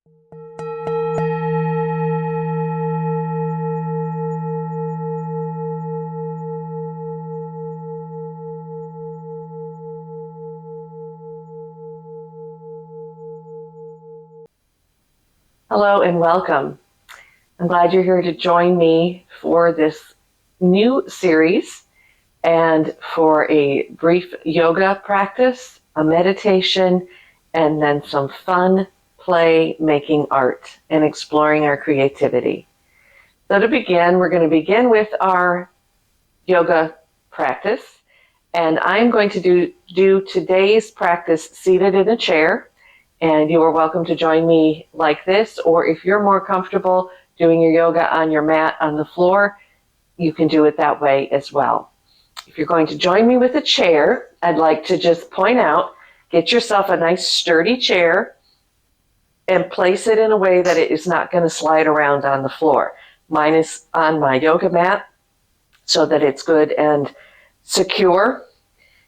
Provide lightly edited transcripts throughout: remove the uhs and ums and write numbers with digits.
Hello and welcome. I'm glad you're here to join me for this new series and for a brief yoga practice, a meditation, and then some fun play making art and exploring our creativity. So to begin, we're going to begin with our yoga practice, and I'm going to do today's practice seated in a chair. And you are welcome to join me like this, or if you're more comfortable doing your yoga on your mat on the floor, you can do it that way as well. If you're going to join me with a chair, I'd like to just point out, get yourself a nice sturdy chair and place it in a way that it is not going to slide around on the floor. Mine is on my yoga mat so that it's good and secure.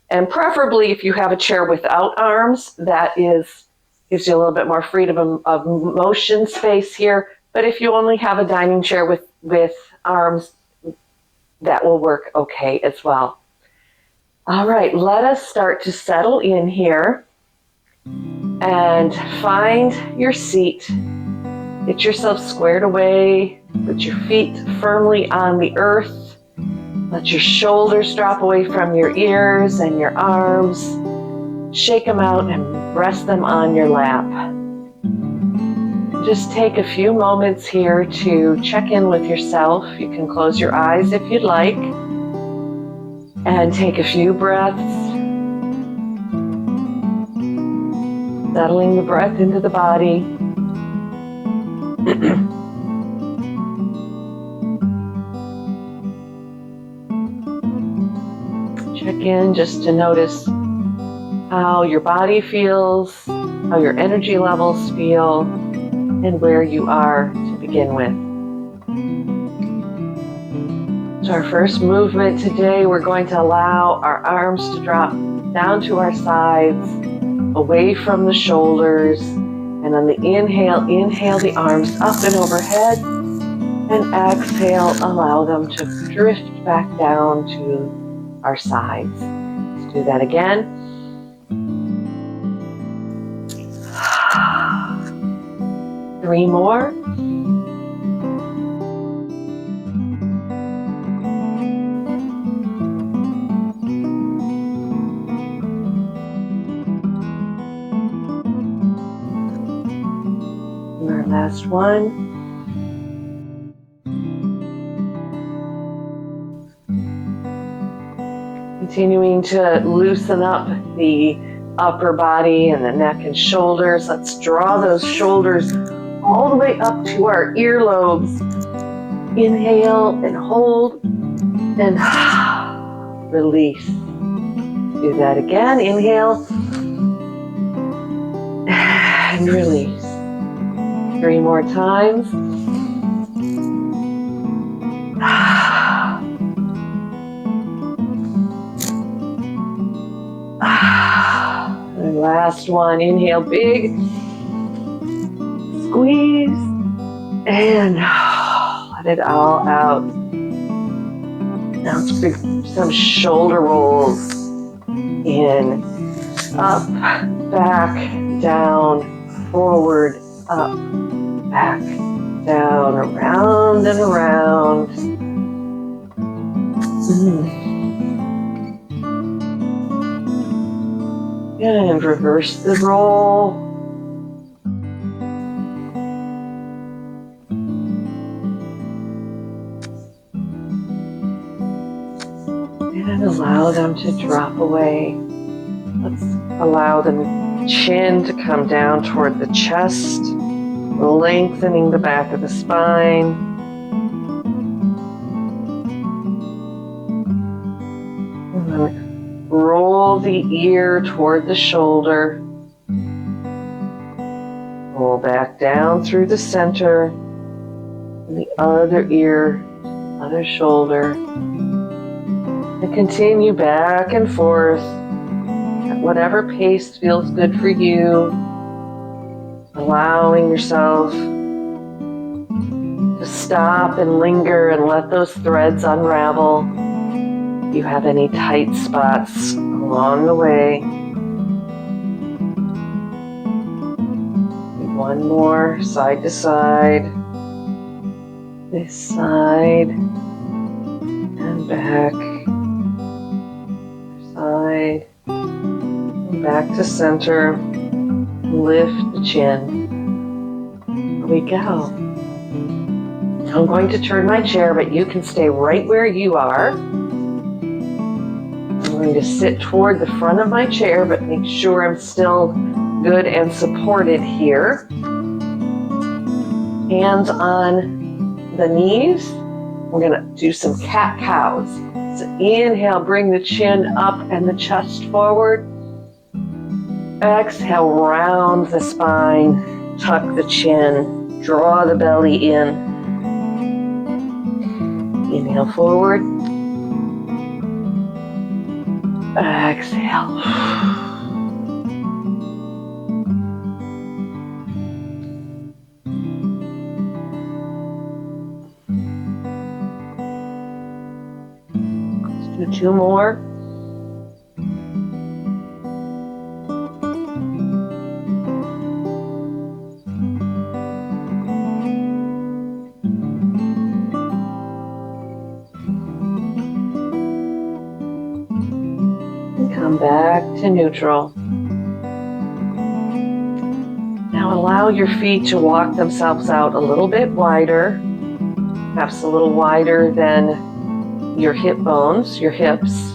And preferably if you have a chair without arms, that gives you a little bit more freedom of motion space here. But if you only have a dining chair with arms, that will work okay as well. All right, let us start to settle in here and find your seat. Get yourself squared away. Put your feet firmly on the earth. Let your shoulders drop away from your ears and your arms. Shake them out and rest them on your lap. Just take a few moments here to check in with yourself. You can close your eyes if you'd like. And take a few breaths. Settling the breath into the body. Check in just to notice how your body feels, how your energy levels feel, and where you are to begin with. So our first movement today, we're going to allow our arms to drop down to our sides, away from the shoulders, and on the inhale, inhale the arms up and overhead, and exhale, allow them to drift back down to our sides. Let's do that again. Three more. And our last one. Continuing to loosen up the upper body and the neck and shoulders. Let's draw those shoulders all the way up to our earlobes. Inhale and hold and release. Do that again. Inhale and release. 3 more times. And last one. Inhale big. Squeeze and let it all out. Now let's do some shoulder rolls. In, up, back, down, forward, up, back, down, around and around. And reverse the roll. And allow them to drop away. Let's allow the chin to come down toward the chest, lengthening the back of the spine. And then roll the ear toward the shoulder. Roll back down through the center. And the other ear, other shoulder. And continue back and forth at whatever pace feels good for you. allowing yourself to stop and linger and let those threads unravel. If you have any tight spots along the way. One more, side to side. This side and back. Side and back to center. Lift the chin. Here we go. I'm going to turn my chair, but you can stay right where you are. I'm going to sit toward the front of my chair, but make sure I'm still good and supported here. Hands on the knees. We're going to do some cat-cows. So inhale, bring the chin up and the chest forward. Exhale, round the spine, tuck the chin, draw the belly in. Inhale forward. Exhale. Let's do two more. Come back to neutral. Now allow your feet to walk themselves out a little bit wider, perhaps a little wider than your hip bones, your hips.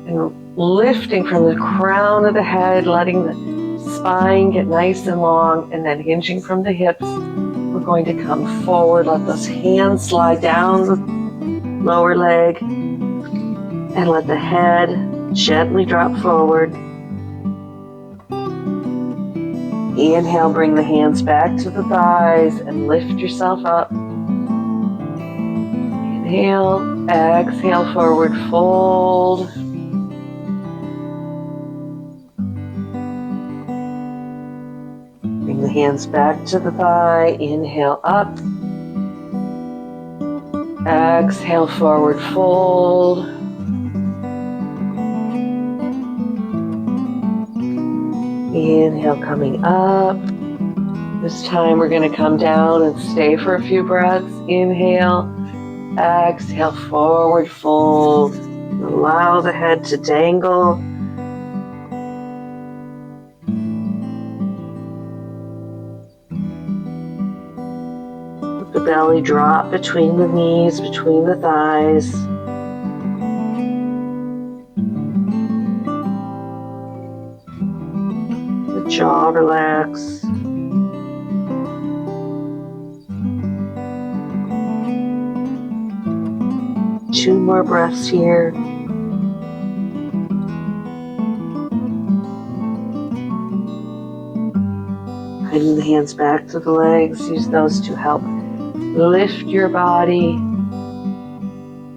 And lifting from the crown of the head, letting the spine get nice and long, and then hinging from the hips. We're going to come forward, let those hands slide down the lower leg, and let the head gently drop forward. Inhale, bring the hands back to the thighs and lift yourself up. Inhale, exhale, forward fold. Bring the hands back to the thigh. Inhale, up. Exhale, forward fold. Inhale, coming up. This time we're going to come down and stay for a few breaths. Inhale, exhale, forward fold. Allow the head to dangle. Let the belly drop between the knees, between the thighs. Jaw relax. Two more breaths here. Bring the hands back to the legs. Use those to help lift your body.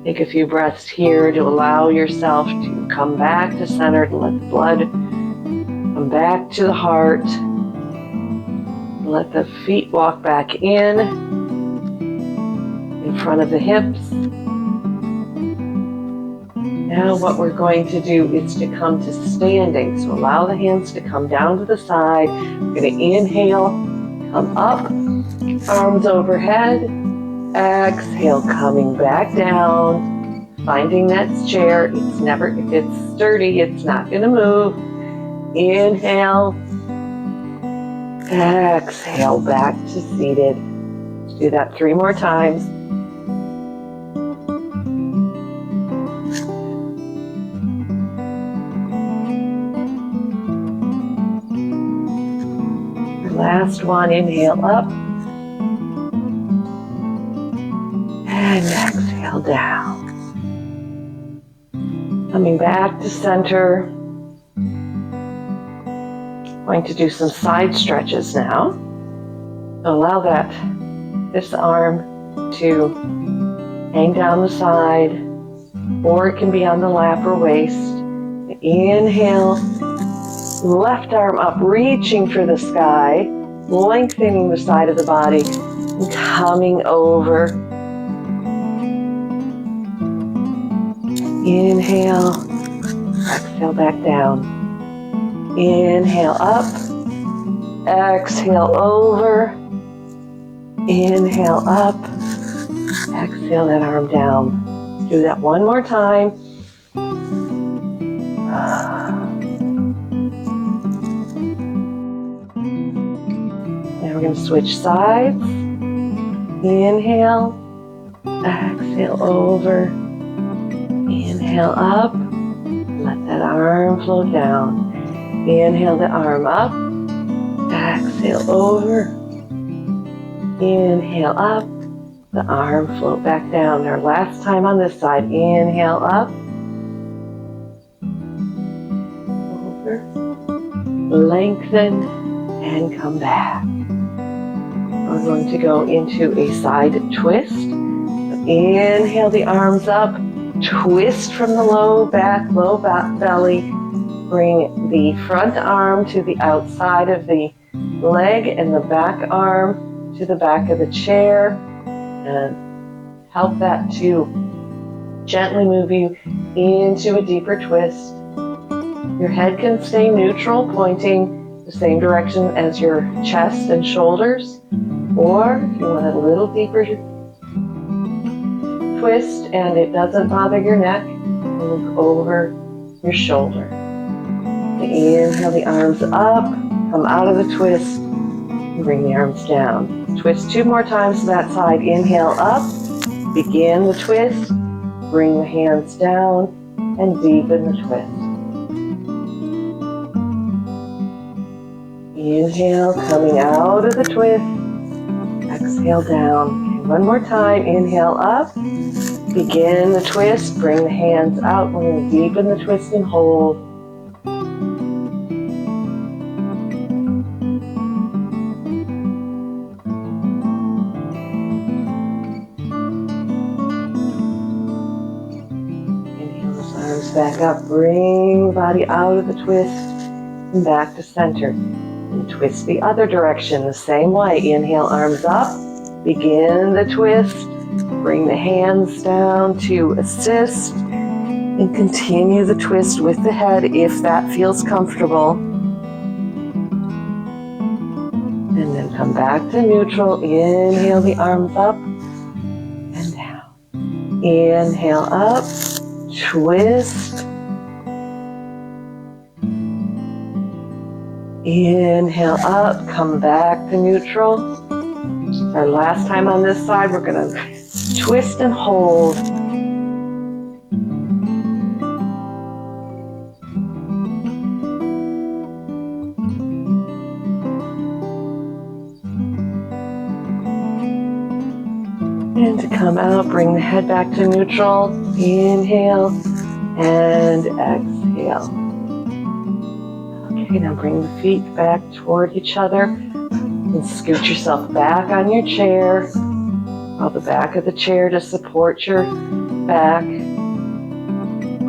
Take a few breaths here to allow yourself to come back to center, to let the blood come back to the heart. Let the feet walk back in front of the hips. Now what we're going to do is to come to standing. So allow the hands to come down to the side. We're going to inhale, come up, arms overhead. Exhale, coming back down, finding that chair. If it's sturdy, it's not going to move. Inhale, exhale, back to seated. Let's do that 3 more times. Last one, inhale up. And exhale down. Coming back to center. Going to do some side stretches now. Allow this arm to hang down the side, or it can be on the lap or waist. Inhale, left arm up, reaching for the sky. lengthening the side of the body and coming over. Inhale, exhale back down. Inhale up, exhale over. Inhale up, exhale that arm down. Do that one more time. Now we're going to switch sides. Inhale, exhale over. Inhale up, let that arm float down. Inhale the arm up, exhale over. Inhale up, the arm float back down. Our last time on this side. Inhale up, over, lengthen, and come back. We're going to go into a side twist. Inhale the arms up, twist from the low back belly. Bring the front arm to the outside of the leg and the back arm to the back of the chair, and help that to gently move you into a deeper twist. Your head can stay neutral, pointing the same direction as your chest and shoulders, or if you want a little deeper twist and it doesn't bother your neck, look over your shoulder. Inhale the arms up, come out of the twist, and bring the arms down. Twist 2 more times to that side. Inhale up, begin the twist, bring the hands down, and deepen the twist. Inhale, coming out of the twist, exhale down. Okay, one more time. Inhale up, begin the twist, bring the hands out. We're going to deepen the twist and hold. Back up, bring the body out of the twist and back to center. And twist the other direction the same way. Inhale, arms up, begin the twist, bring the hands down to assist, and continue the twist with the head if that feels comfortable. And then come back to neutral. Inhale the arms up and down. Inhale up, twist. Inhale up, come back to neutral. Our last time on this side, we're going to twist and hold. And to come out, bring the head back to neutral. Inhale and exhale. Okay, now bring the feet back toward each other and scoot yourself back on your chair. Allow the back of the chair to support your back.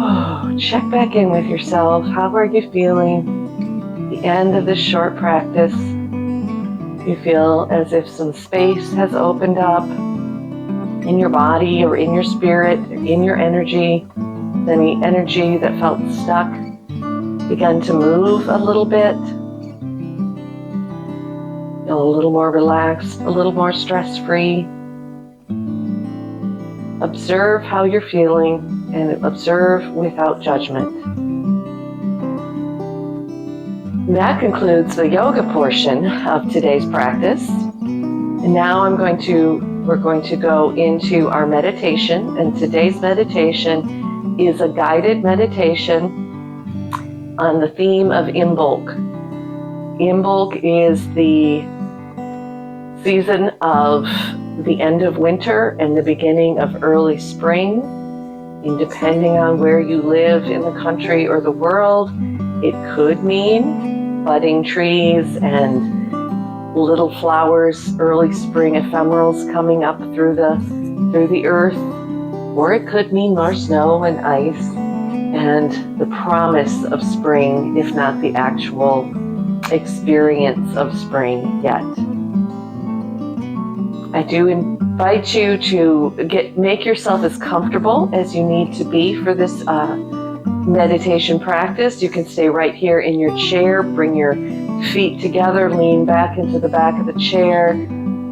Oh, check back in with yourself. How are you feeling? At the end of this short practice, you feel as if some space has opened up in your body or in your spirit, in your energy. Any energy that felt stuck began to move a little bit. Feel a little more relaxed, a little more stress-free. Observe how you're feeling and observe without judgment. That concludes the yoga portion of today's practice. And now we're going to go into our meditation, and today's meditation is a guided meditation on the theme of Imbolc. Imbolc is the season of the end of winter and the beginning of early spring. And depending on where you live in the country or the world, it could mean budding trees and little flowers, early spring ephemerals coming up through the earth, or it could mean more snow and ice and the promise of spring, if not the actual experience of spring yet. I do invite you to make yourself as comfortable as you need to be for this meditation practice. You can stay right here in your chair, bring your feet together, lean back into the back of the chair,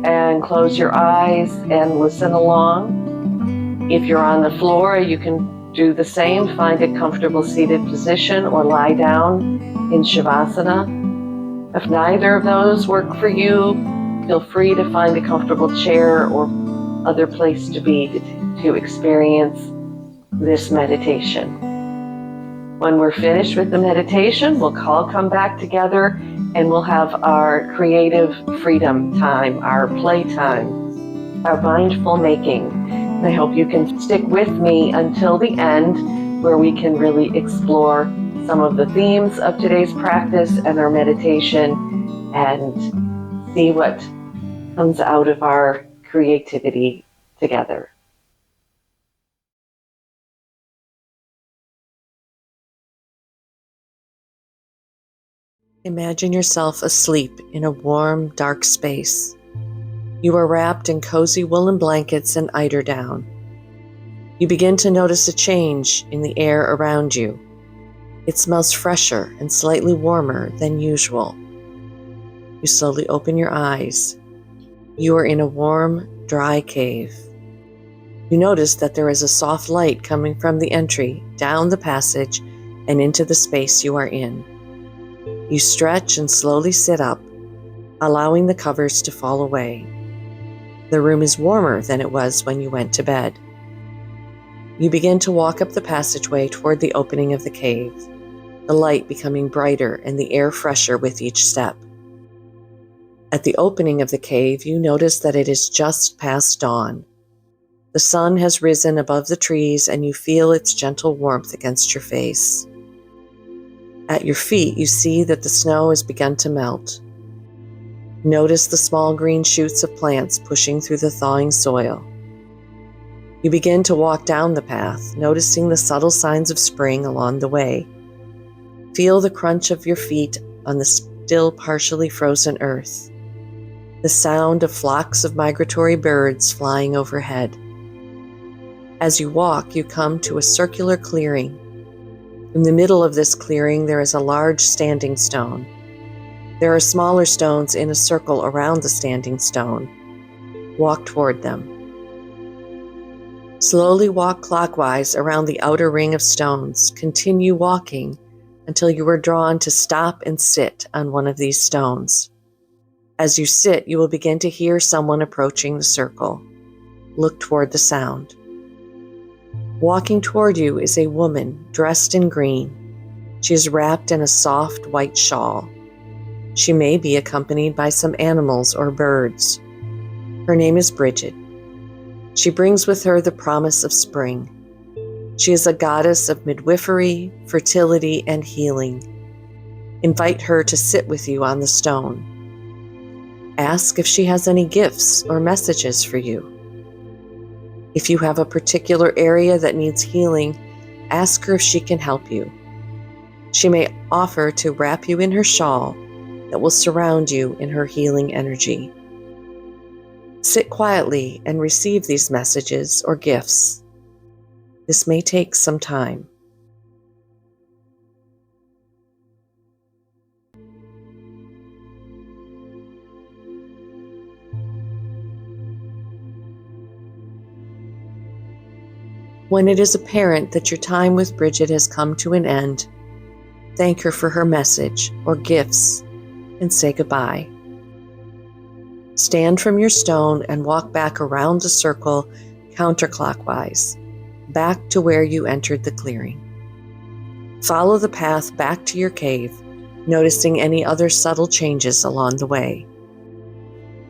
and close your eyes and listen along. If you're on the floor, you can do the same. Find a comfortable seated position or lie down in Shavasana. If neither of those work for you, feel free to find a comfortable chair or other place to be to experience this meditation. When we're finished with the meditation, we'll all come back together and we'll have our creative freedom time, our play time, our mindful making. And I hope you can stick with me until the end, where we can really explore some of the themes of today's practice and our meditation and see what comes out of our creativity together. Imagine yourself asleep in a warm, dark space. You are wrapped in cozy woolen blankets and eiderdown. You begin to notice a change in the air around you. It smells fresher and slightly warmer than usual. You slowly open your eyes. You are in a warm, dry cave. You notice that there is a soft light coming from the entry, down the passage, and into the space you are in. You stretch and slowly sit up, allowing the covers to fall away. The room is warmer than it was when you went to bed. You begin to walk up the passageway toward the opening of the cave, the light becoming brighter and the air fresher with each step. At the opening of the cave, you notice that it is just past dawn. The sun has risen above the trees and you feel its gentle warmth against your face. At your feet, you see that the snow has begun to melt. Notice the small green shoots of plants pushing through the thawing soil. You begin to walk down the path, noticing the subtle signs of spring along the way. Feel the crunch of your feet on the still partially frozen earth. The sound of flocks of migratory birds flying overhead. As you walk, you come to a circular clearing. In the middle of this clearing, there is a large standing stone. There are smaller stones in a circle around the standing stone. Walk toward them. Slowly walk clockwise around the outer ring of stones. Continue walking until you are drawn to stop and sit on one of these stones. As you sit, you will begin to hear someone approaching the circle. Look toward the sound. Walking toward you is a woman dressed in green. She is wrapped in a soft white shawl. She may be accompanied by some animals or birds. Her name is Brigid. She brings with her the promise of spring. She is a goddess of midwifery, fertility, and healing. Invite her to sit with you on the stone. Ask if she has any gifts or messages for you. If you have a particular area that needs healing, ask her if she can help you. She may offer to wrap you in her shawl that will surround you in her healing energy. Sit quietly and receive these messages or gifts. This may take some time. When it is apparent that your time with Brigid has come to an end, thank her for her message or gifts and say goodbye. Stand from your stone and walk back around the circle counterclockwise, back to where you entered the clearing. Follow the path back to your cave, noticing any other subtle changes along the way.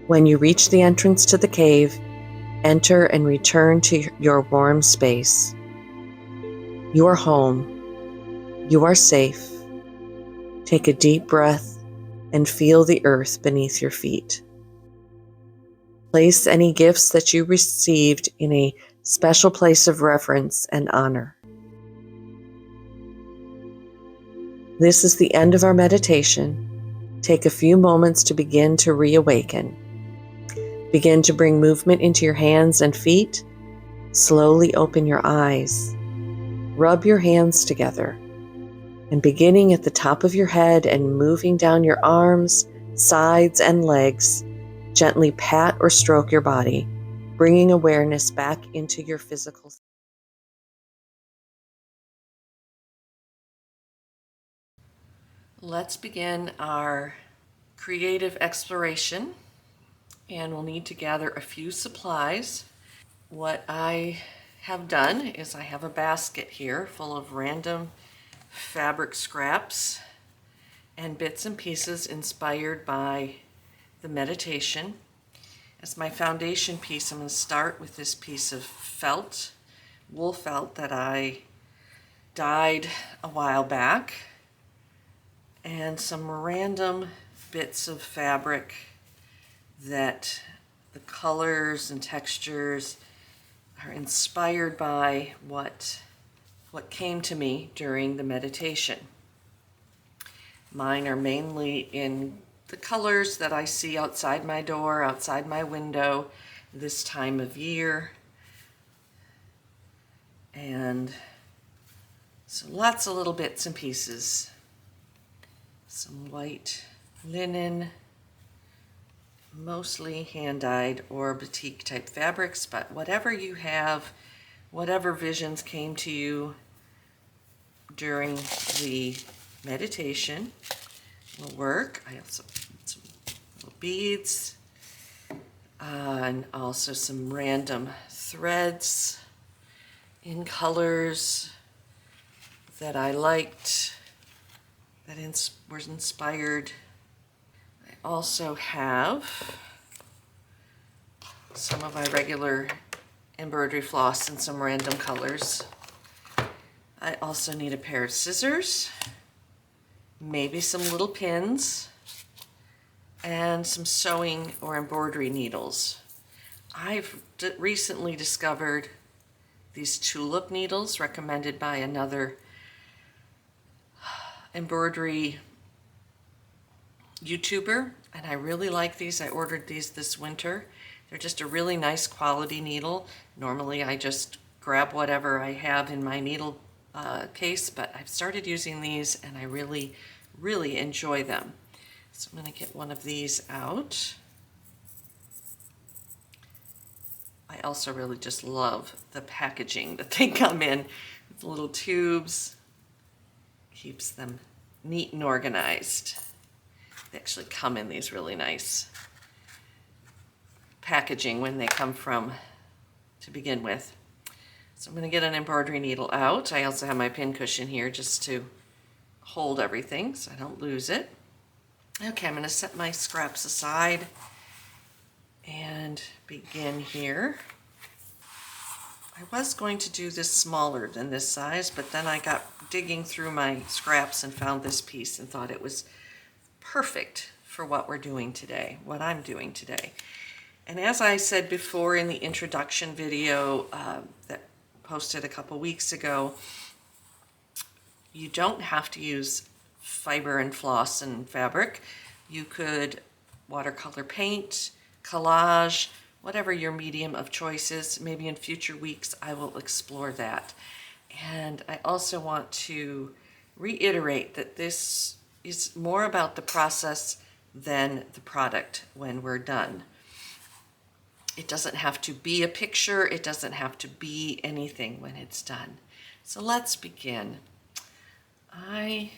When you reach the entrance to the cave, enter and return to your warm space. You are home. You are safe. Take a deep breath and feel the earth beneath your feet. Place any gifts that you received in a special place of reverence and honor. This is the end of our meditation. Take a few moments to begin to reawaken. Begin to bring movement into your hands and feet. Slowly open your eyes. Rub your hands together. And beginning at the top of your head and moving down your arms, sides, and legs, gently pat or stroke your body, bringing awareness back into your physical. Let's begin our creative exploration, and we'll need to gather a few supplies. What I have done is I have a basket here full of random fabric scraps and bits and pieces inspired by the meditation. As my foundation piece, I'm going to start with this piece of felt, wool felt that I dyed a while back, and some random bits of fabric that the colors and textures are inspired by what came to me during the meditation. Mine are mainly in the colors that I see outside my door, outside my window this time of year. And so lots of little bits and pieces. Some white linen, mostly hand-dyed or batik type fabrics, but whatever you have, whatever visions came to you during the meditation will work. I have some little beads and also some random threads in colors that I liked, that was inspired. I also have some of my regular embroidery floss in some random colors. I also need a pair of scissors, maybe some little pins, and some sewing or embroidery needles. I've recently discovered these tulip needles recommended by another embroidery YouTuber, and I really like these. I ordered these this winter. They're just a really nice quality needle. Normally I just grab whatever I have in my needle case, but I've started using these and I really, really enjoy them. So I'm going to get one of these out. I also really just love the packaging that they come in with little tubes. Keeps them neat and organized. They actually come in these really nice packaging when they come from to begin with. So I'm going to get an embroidery needle out. I also have my pin cushion here just to hold everything so I don't lose it. Okay, I'm going to set my scraps aside and begin here. I was going to do this smaller than this size, but then I got digging through my scraps and found this piece and thought it was perfect for what we're doing today, what I'm doing today. And as I said before in the introduction video that posted a couple weeks ago, you don't have to use fiber and floss and fabric. You could watercolor paint, collage, whatever your medium of choice is. Maybe in future weeks I will explore that. And I also want to reiterate that this is more about the process than the product when we're done. It doesn't have to be a picture, it doesn't have to be anything when it's done. So let's begin. I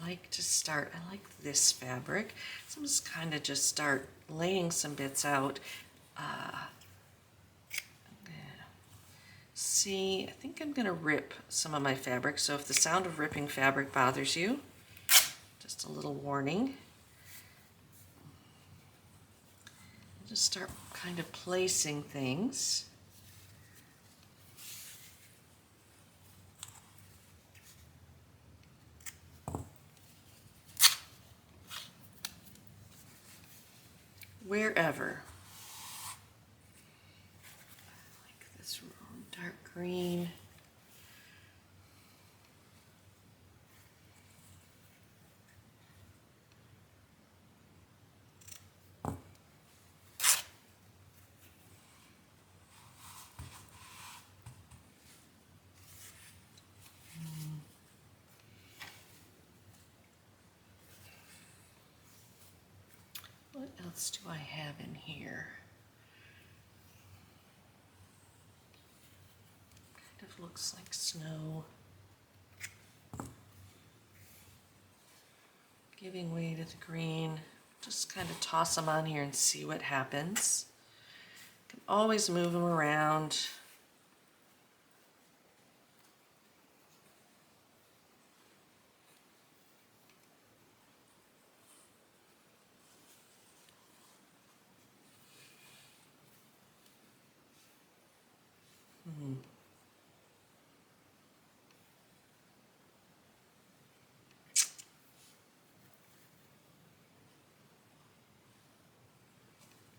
like to start, I like this fabric, so I'm just kind of just start laying some bits out. See, I think I'm going to rip some of my fabric, so if the sound of ripping fabric bothers you, just a little warning. Just start kind of placing things. Wherever. Like this dark green. What else do I have in here? Kind of looks like snow. Giving way to the green. Just kind of toss them on here and see what happens. Can always move them around.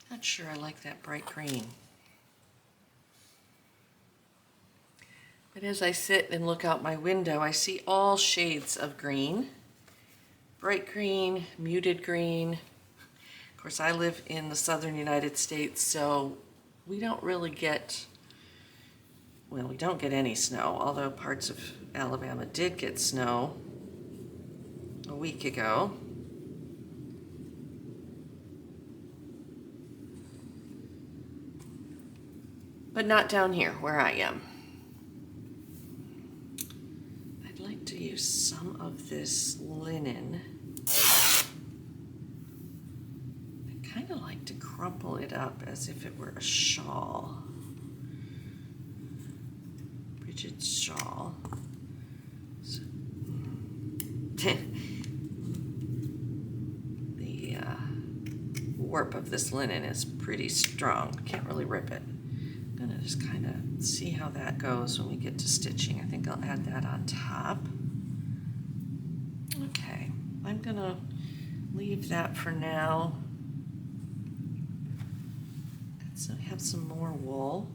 Not sure I like that bright green. But as I sit and look out my window, I see all shades of green. Bright green, muted green. Of course, I live in the southern United States, so we don't really get, well, we don't get any snow, although parts of Alabama did get snow a week ago. But not down here where I am. I'd like to use some of this linen. I kind of like to crumple it up as if it were a shawl. Brigid's shawl. So, the warp of this linen is pretty strong. Can't really rip it. I'm gonna just kind of see how that goes when we get to stitching. I think I'll add that on top. Okay, I'm gonna leave that for now. So I have some more wool.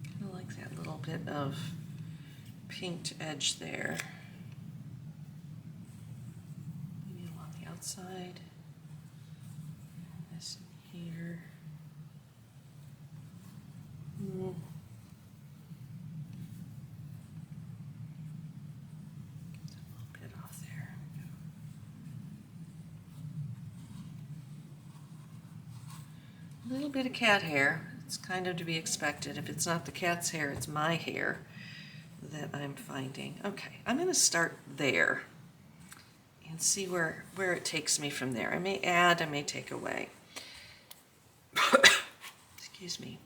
Kind of like that little bit of pinked edge there. Side, this here. A little bit off there. A little bit of cat hair. It's kind of to be expected. If it's not the cat's hair, it's my hair that I'm finding. Okay, I'm going to start there and see where it takes me from there. I may add, I may take away. Excuse me.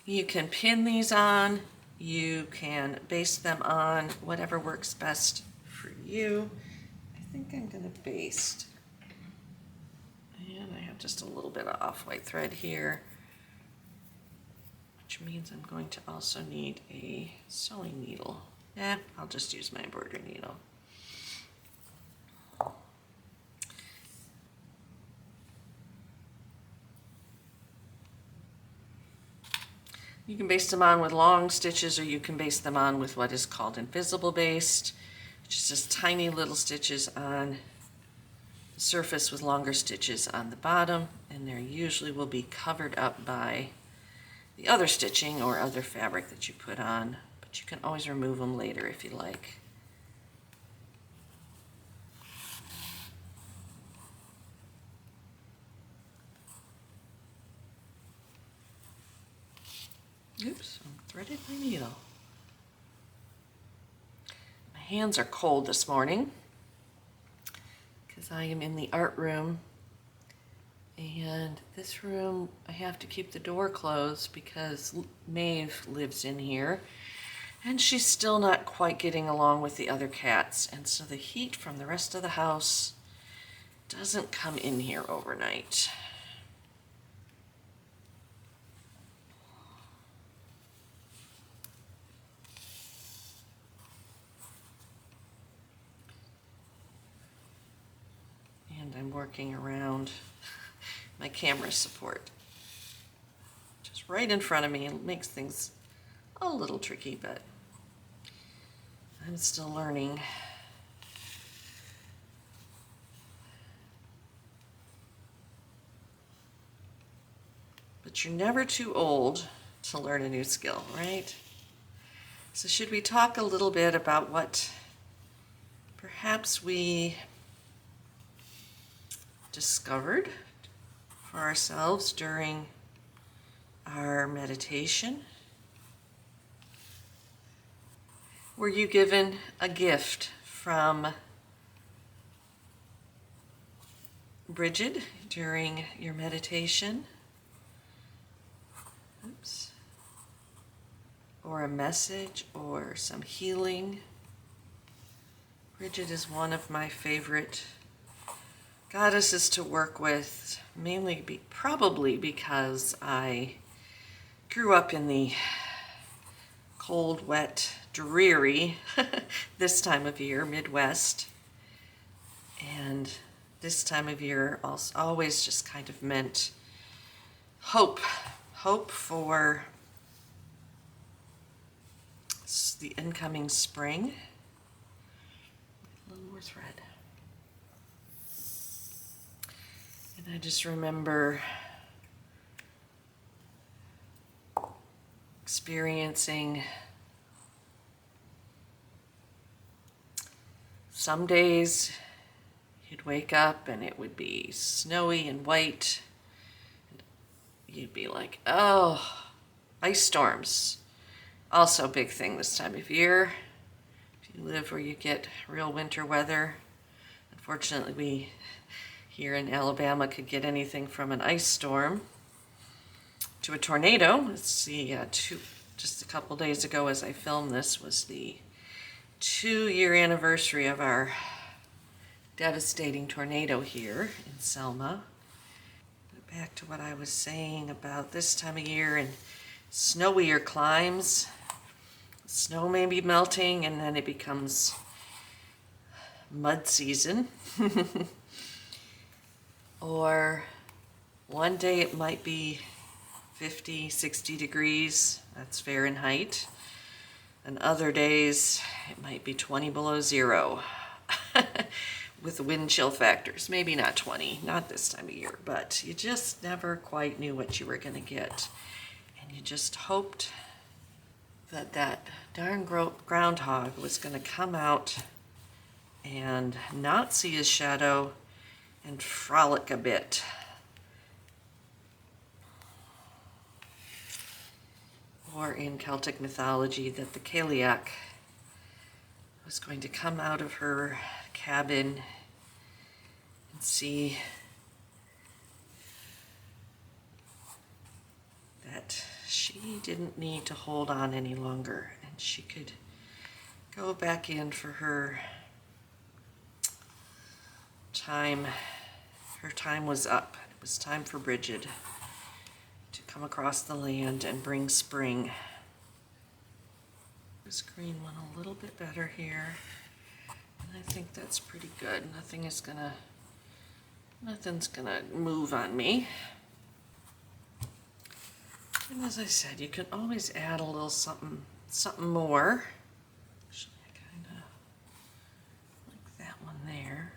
You can pin these on, you can baste them on, whatever works best for you. I think I'm gonna baste. And I have just a little bit of off-white thread here, which means I'm going to also need a sewing needle. I'll just use my embroidery needle. You can baste them on with long stitches, or you can baste them on with what is called invisible baste, which is just tiny little stitches on the surface with longer stitches on the bottom, and they usually will be covered up by the other stitching or other fabric that you put on. You can always remove them later if you like. Oops, I threaded my needle. My hands are cold this morning because I am in the art room, and this room I have to keep the door closed because Maeve lives in here. And she's still not quite getting along with the other cats, and so the heat from the rest of the house doesn't come in here overnight. And I'm working around my camera support. Just right in front of me. It makes things a little tricky, but I'm still learning. But you're never too old to learn a new skill, right? So should we talk a little bit about what perhaps we discovered for ourselves during our meditation? Were you given a gift from Brigid during your meditation? Oops. Or a message or some healing? Brigid is one of my favorite goddesses to work with, mainly probably because I grew up in the cold, wet, dreary this time of year, Midwest. And this time of year also always just kind of meant hope for the incoming spring. A little more thread. And I just remember experiencing some days you'd wake up and it would be snowy and white. You'd be like, oh, ice storms. Also a big thing this time of year. If you live where you get real winter weather. Unfortunately, we here in Alabama could get anything from an ice storm to a tornado. Let's see, just a couple days ago as I filmed this was the 2-year anniversary of our devastating tornado here in Selma. Back to what I was saying about this time of year and snowier climes. Snow may be melting and then it becomes mud season. Or one day it might be 50, 60 degrees, that's Fahrenheit. And other days it might be 20 below zero with wind chill factors. Maybe not 20, not this time of year, but you just never quite knew what you were going to get. And you just hoped that that darn groundhog was going to come out and not see his shadow and frolic a bit. Or in Celtic mythology, that the Cailleach was going to come out of her cabin and see that she didn't need to hold on any longer and she could go back in for her time. Her time was up. It was time for Brigid to come across the land and bring spring. This green one a little bit better here. And I think that's pretty good. Nothing's gonna move on me. And as I said, you can always add a little something more. Actually, I kind of like that one there.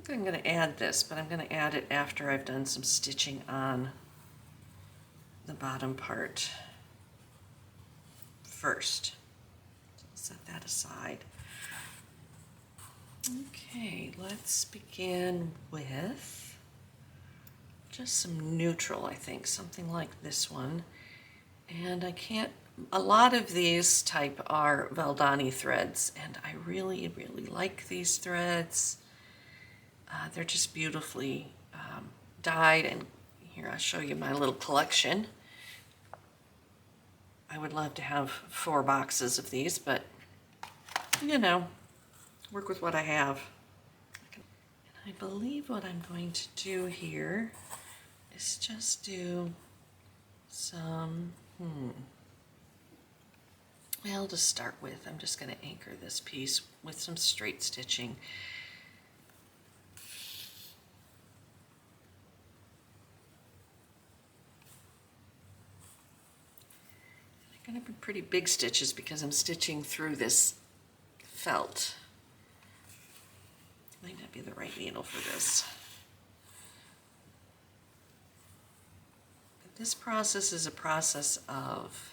I'm going to add this, but I'm going to add it after I've done some stitching on the bottom part first. So set that aside. Okay, let's begin with just some neutral, I think, something like this one. And a lot of these type are Valdani threads, and I really, really like these threads. They're just beautifully dyed, and here I'll show you my little collection. I would love to have 4 boxes of these, but you know, work with what I have. And I believe what I'm going to do here is just do some, well, to start with, I'm just going to anchor this piece with some straight stitching. They're going to be pretty big stitches because I'm stitching through this felt. Might not be the right needle for this. But this process is a process of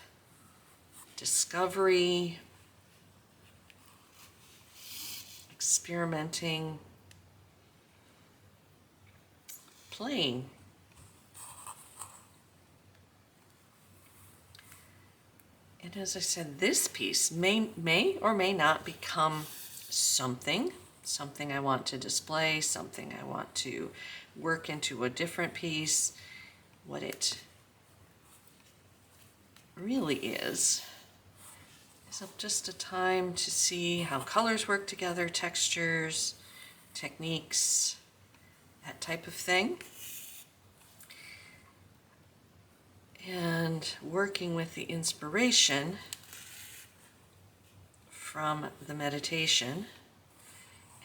discovery, experimenting, playing. And as I said, this piece may or may not become something I want to display, something I want to work into a different piece. What it really is just a time to see how colors work together, textures, techniques, that type of thing. And working with the inspiration from the meditation,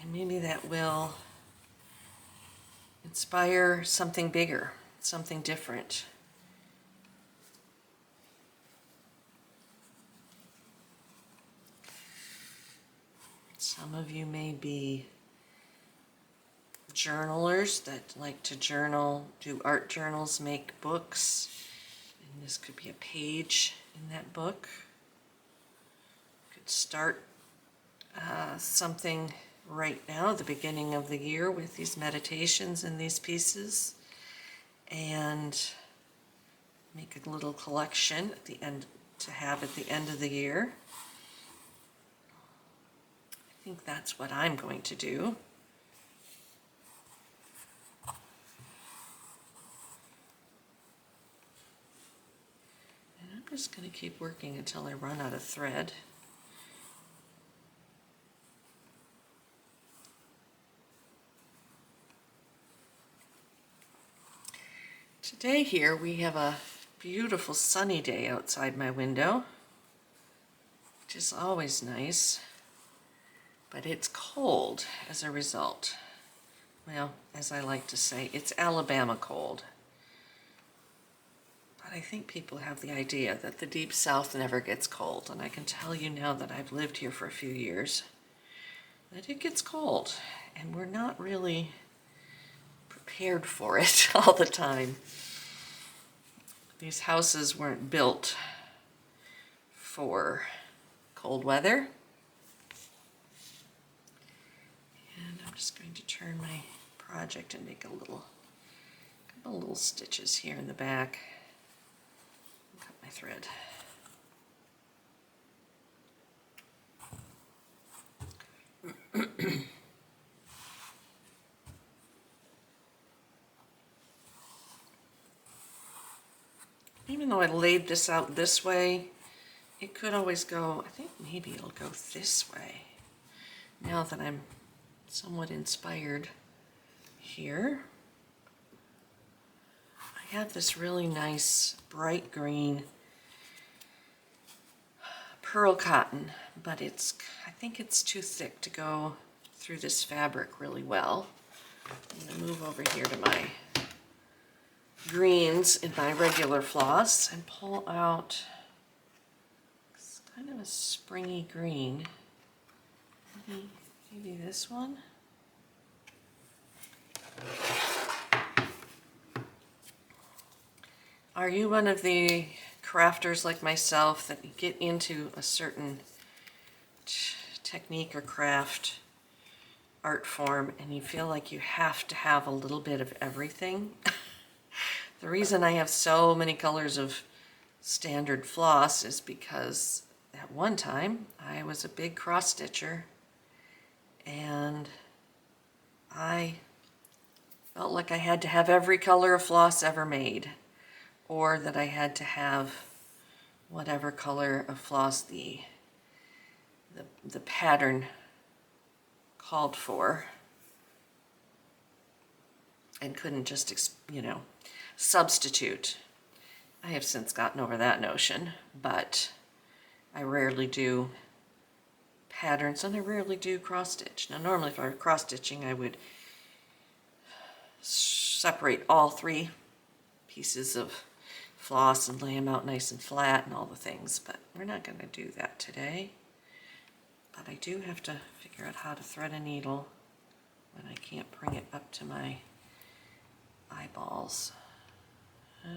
and maybe that will inspire something bigger, something different. Some of you may be journalers that like to journal, do art journals, make books. And this could be a page in that book. You could start something right now, the beginning of the year, with these meditations and these pieces, and make a little collection at the end to have at the end of the year. I think that's what I'm going to do. And I'm just going to keep working until I run out of thread. Today here we have a beautiful sunny day outside my window, which is always nice, but it's cold as a result. Well, as I like to say, it's Alabama cold. But I think people have the idea that the deep south never gets cold, and I can tell you now that I've lived here for a few years that it gets cold, and we're not really prepared for it all the time. These houses weren't built for cold weather. And I'm just going to turn my project and make a couple little stitches here in the back. Cut my thread. Even though I laid this out this way, it could always go, I think maybe it'll go this way. Now that I'm somewhat inspired here. I have this really nice bright green pearl cotton, but I think it's too thick to go through this fabric really well. I'm going to move over here to my greens in my regular floss and pull out kind of a springy green. Maybe this one. Are you one of the crafters like myself that you get into a certain technique or craft, art form, and you feel like you have to have a little bit of everything? The reason I have so many colors of standard floss is because at one time I was a big cross stitcher, and I felt like I had to have every color of floss ever made, or that I had to have whatever color of floss the pattern called for, and couldn't just, substitute. I have since gotten over that notion, but I rarely do patterns and I rarely do cross stitch. Now normally if I were cross stitching I would separate all three pieces of floss and lay them out nice and flat and all the things, but we're not going to do that today. But I do have to figure out how to thread a needle when I can't bring it up to my eyeballs. All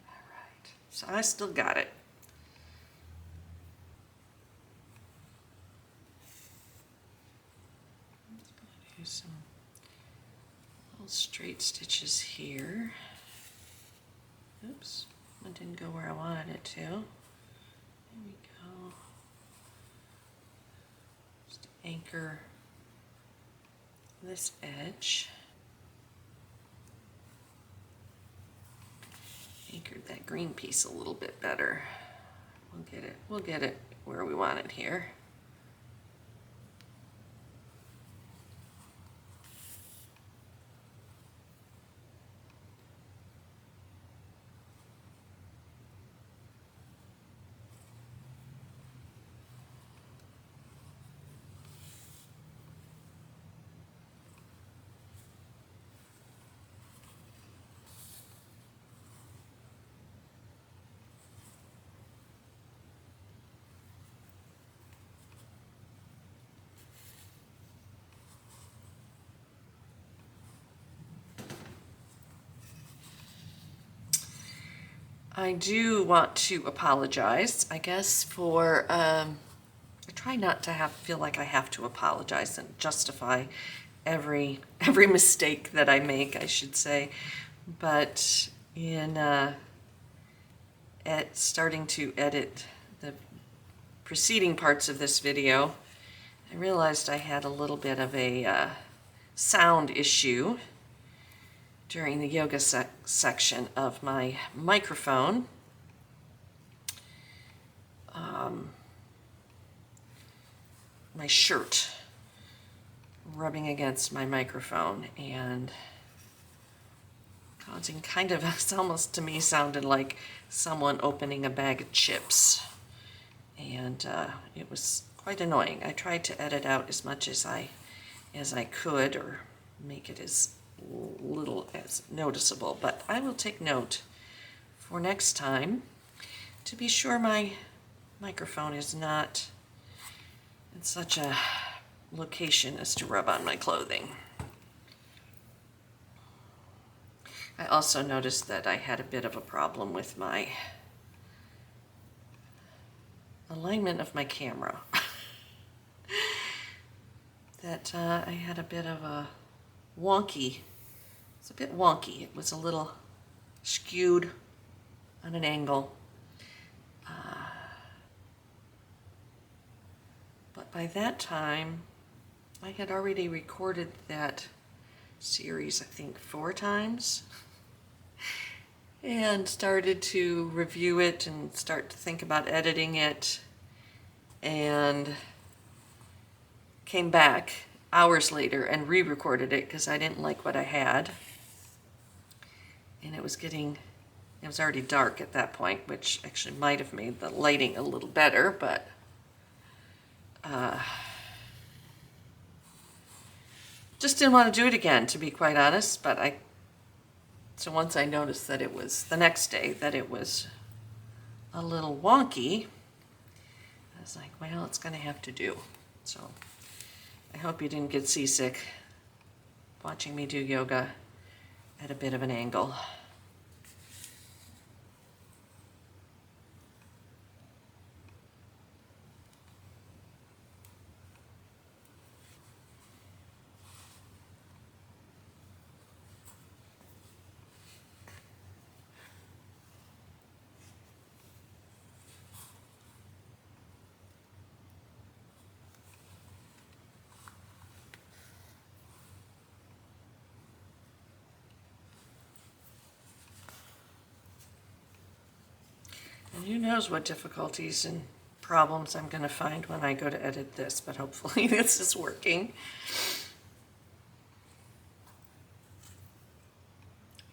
right, so I still got it. Do some little straight stitches here. Oops, it didn't go where I wanted it to. There we go. Just anchor this edge. Anchored that green piece a little bit better. We'll get it where we want it here. I do want to apologize, I guess, for, I try not to feel like I have to apologize and justify every mistake that I make, I should say. But in starting to edit the preceding parts of this video, I realized I had a little bit of a sound issue during the yoga section of my microphone. My shirt rubbing against my microphone and causing kind of, it's almost to me sounded like someone opening a bag of chips. And it was quite annoying. I tried to edit out as much as I could, or make it as little as noticeable, but I will take note for next time to be sure my microphone is not in such a location as to rub on my clothing. I also noticed that I had a bit of a problem with my alignment of my camera. That I had a bit of a wonky. It's a bit wonky. It was a little skewed on an angle. But by that time, I had already recorded that series, I think, 4 times. And started to review it and start to think about editing it. And came back hours later and re-recorded it because I didn't like what I had. And it was already dark at that point, which actually might have made the lighting a little better, but just didn't want to do it again, to be quite honest. But so once I noticed that it was the next day that it was a little wonky, I was like, well, it's going to have to do. So I hope you didn't get seasick watching me do yoga at a bit of an angle. And who knows what difficulties and problems I'm going to find when I go to edit this, but hopefully this is working.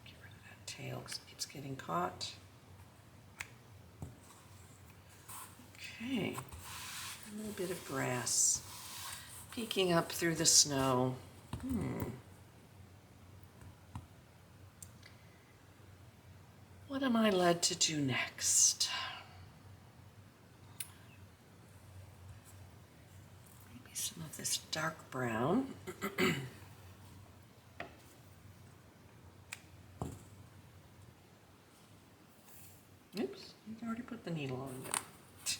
Get rid of that tail because it keeps getting caught. Okay, a little bit of grass peeking up through the snow. What am I led to do next? some of this dark brown. Oops, you already put the needle on it.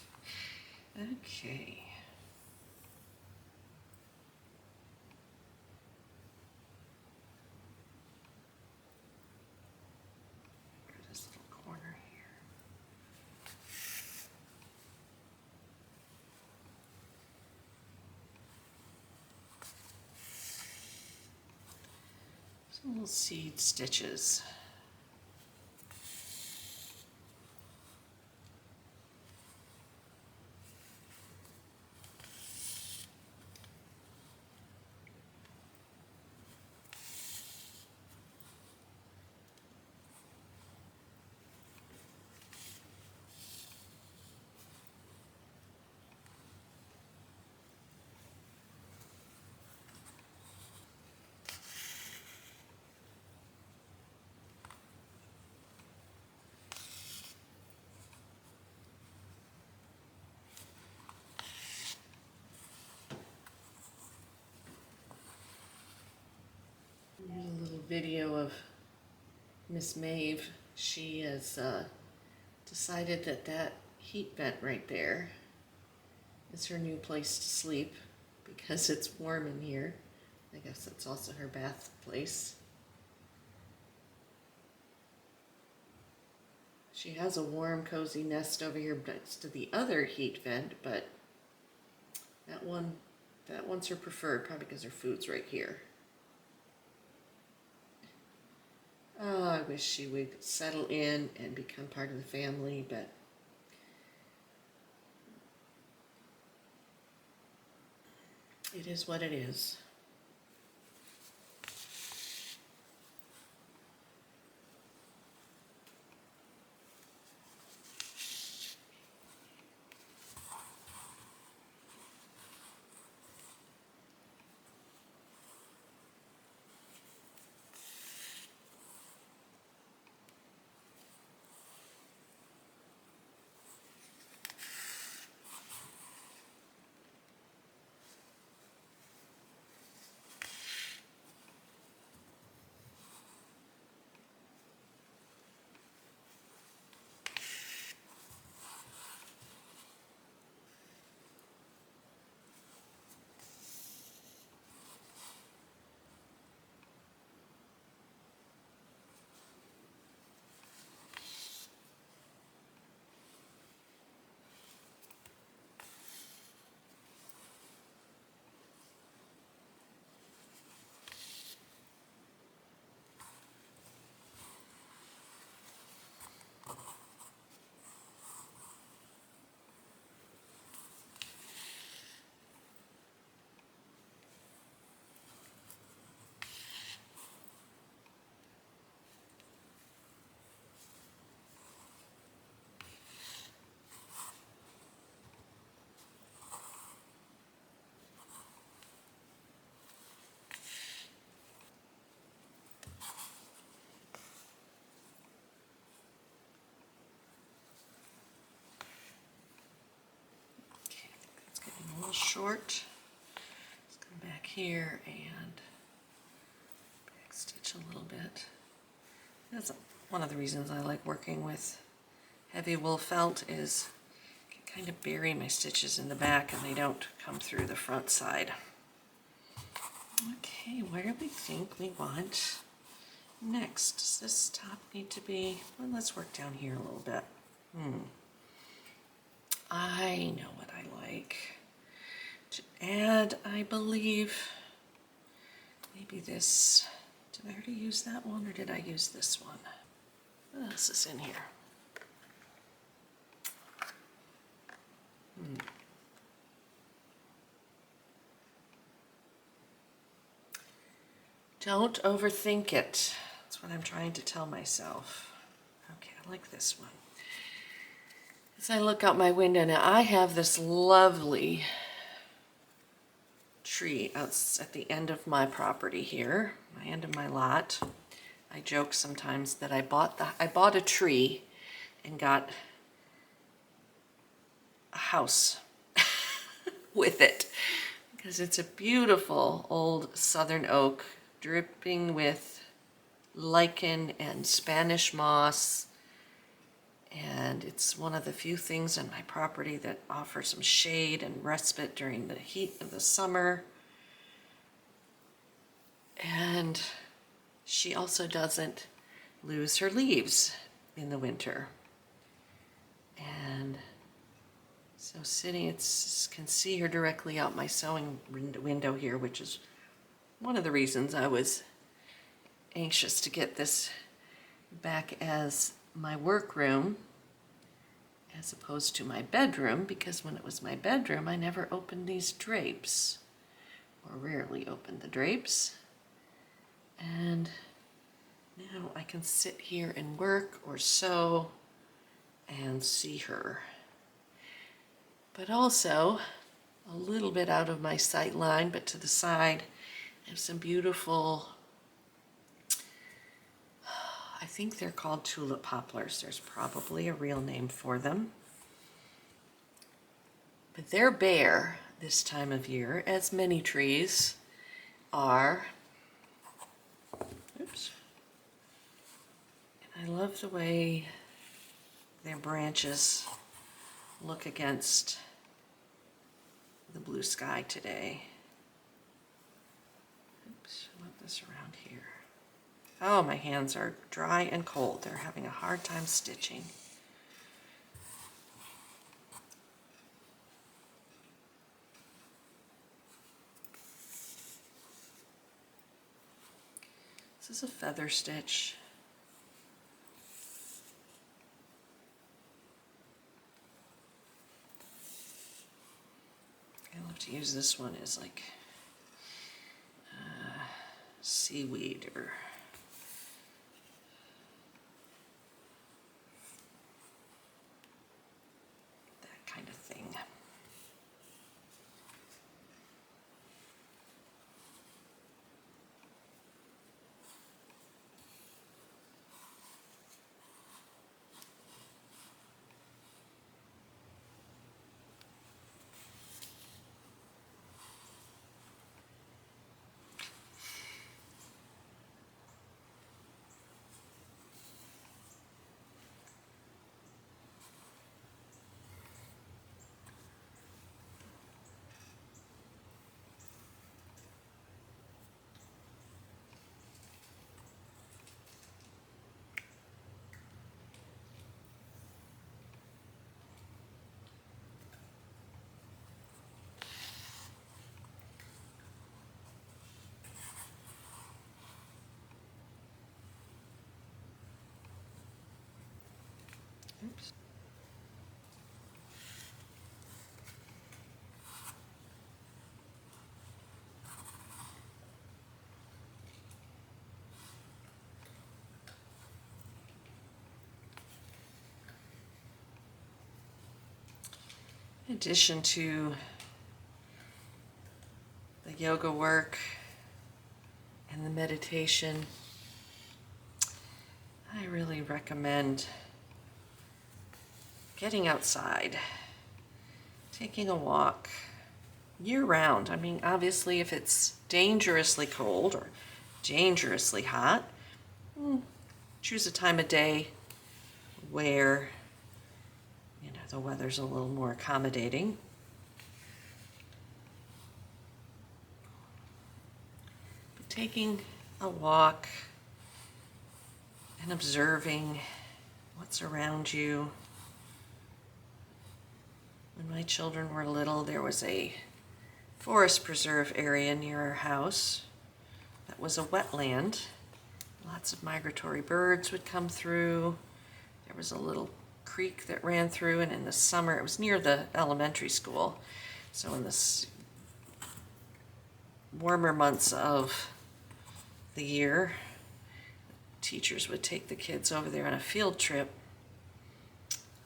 Okay. For this little corner here. Some little seed stitches. Here's a little video of Miss Maeve. She has decided that that heat vent right there is her new place to sleep because it's warm in here. I guess it's also her bath place. She has a warm, cozy nest over here next to the other heat vent, but that one's her preferred, probably because her food's right here. Oh, I wish she would settle in and become part of the family, but it is what it is. A little short. Let's come back here and back stitch a little bit. That's one of the reasons I like working with heavy wool felt is I can kind of bury my stitches in the back and they don't come through the front side. Okay, where do we think we want next? Does this top need to be, well, let's work down here a little bit. I know what I like to add, I believe, maybe this. Did I already use that one or did I use this one? What else is in here? Don't overthink it. That's what I'm trying to tell myself. Okay, I like this one. As I look out my window now, I have this lovely tree out at the end of my property here, my end of my lot. I joke sometimes that I bought a tree and got a house with it. because it's a beautiful old southern oak dripping with lichen and Spanish moss. And it's one of the few things on my property that offer some shade and respite during the heat of the summer. And she also doesn't lose her leaves in the winter. And so sitting, can see her directly out my sewing window here, which is one of the reasons I was anxious to get this back as my workroom as opposed to my bedroom, because when it was my bedroom, I never opened these drapes, or rarely opened the drapes. And now I can sit here and work or sew and see her. But also, a little bit out of my sight line, but to the side, I have some beautiful, I think they're called tulip poplars. There's probably a real name for them. But they're bare this time of year, as many trees are. Oops. And I love the way their branches look against the blue sky today. Oops, I want this around here. Oh, my hands are dry and cold. They're having a hard time stitching. This is a feather stitch. I love to use this one as like seaweed or that kind of thing. Oops. In addition to the yoga work and the meditation, I really recommend getting outside, taking a walk year round. I mean, obviously, if it's dangerously cold or dangerously hot, choose a time of day where the weather's a little more accommodating. But taking a walk and observing what's around you. When my children were little, there was a forest preserve area near our house that was a wetland. Lots of migratory birds would come through. There was a little creek that ran through, and in the summer, it was near the elementary school. So in the warmer months of the year, teachers would take the kids over there on a field trip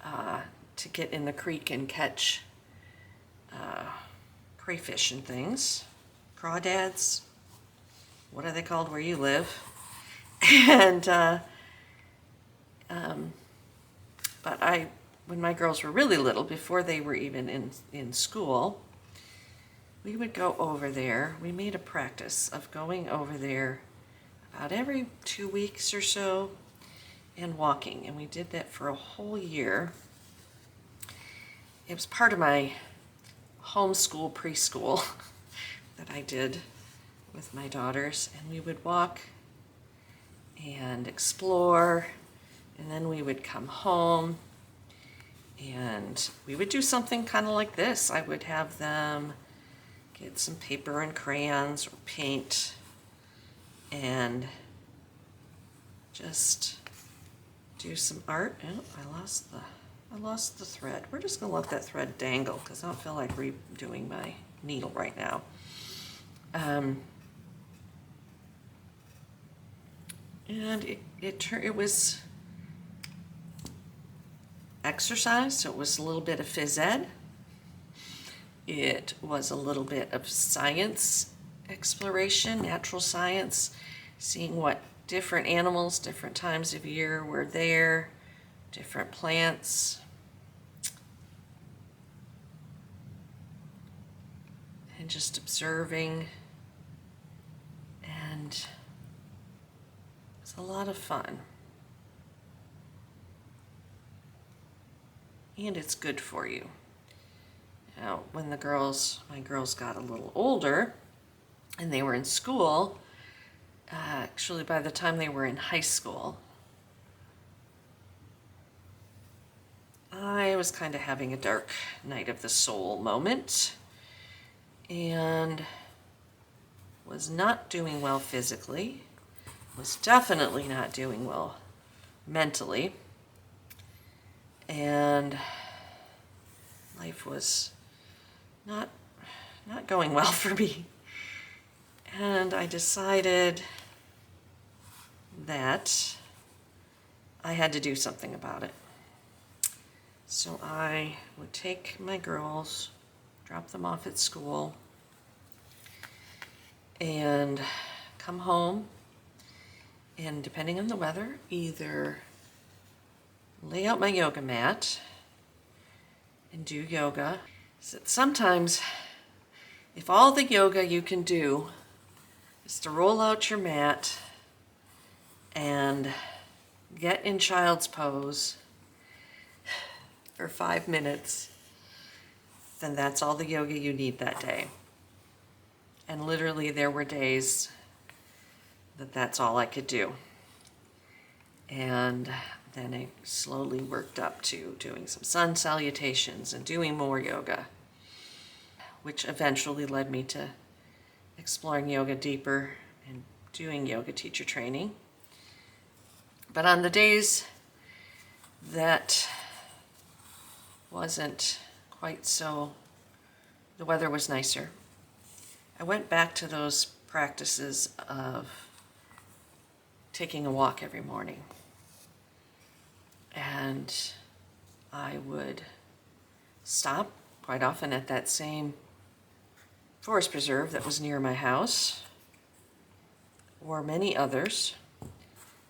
to get in the creek and catch crayfish and things. Crawdads. What are they called where you live? And when my girls were really little, before they were even in school, we would go over there. We made a practice of going over there about every 2 weeks or so and walking. And we did that for a whole year. It was part of my homeschool preschool that I did with my daughters. And we would walk and explore, and then we would come home and we would do something kind of like this. I would have them get some paper and crayons or paint and just do some art. Oh, I lost the thread. We're just gonna let that thread dangle because I don't feel like redoing my needle right now. And it was exercise, so it was a little bit of phys ed. It was a little bit of science exploration, natural science, seeing what different animals, different times of year were there, different plants. And just observing. And it's a lot of fun. And it's good for you. Now, when my girls got a little older and they were in school, actually by the time they were in high school, I was kind of having a dark night of the soul moment and was not doing well physically, was definitely not doing well mentally, and life was not going well for me. And I decided that I had to do something about it. So I would take my girls, drop them off at school, and come home, and depending on the weather, either lay out my yoga mat and do yoga. So sometimes, if all the yoga you can do is to roll out your mat and get in child's pose for 5 minutes, then that's all the yoga you need that day. And literally there were days that that's all I could do. And then I slowly worked up to doing some sun salutations and doing more yoga, which eventually led me to exploring yoga deeper and doing yoga teacher training. But on the days that wasn't quite so, the weather was nicer, I went back to those practices of taking a walk every morning. And I would stop quite often at that same forest preserve that was near my house, or many others.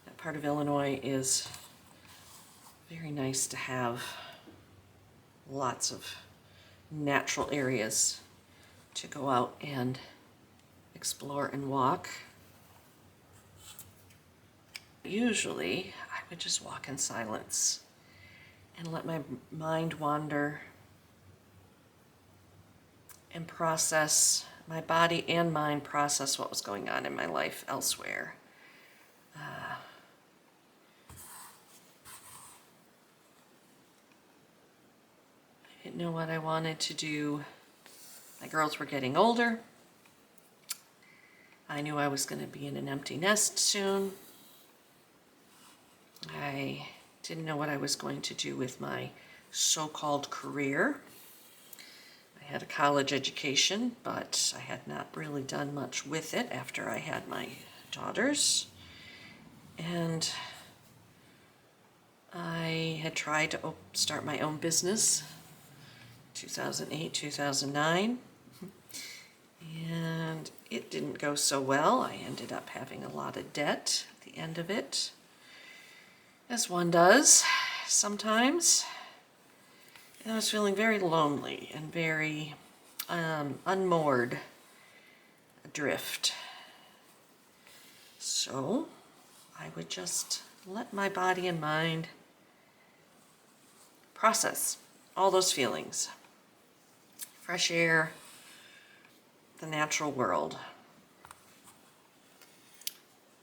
That part of Illinois is very nice to have lots of natural areas to go out and explore and walk. Usually, I would just walk in silence and let my mind wander and process, my body and mind process what was going on in my life elsewhere. I didn't know what I wanted to do. My girls were getting older. I knew I was going to be in an empty nest soon. I didn't know what I was going to do with my so-called career. I had a college education, but I had not really done much with it after I had my daughters. And I had tried to start my own business 2008, 2009, and it didn't go so well. I ended up having a lot of debt at the end of it, as one does sometimes. And I was feeling very lonely and very unmoored adrift. So I would just let my body and mind process all those feelings. Fresh air, the natural world.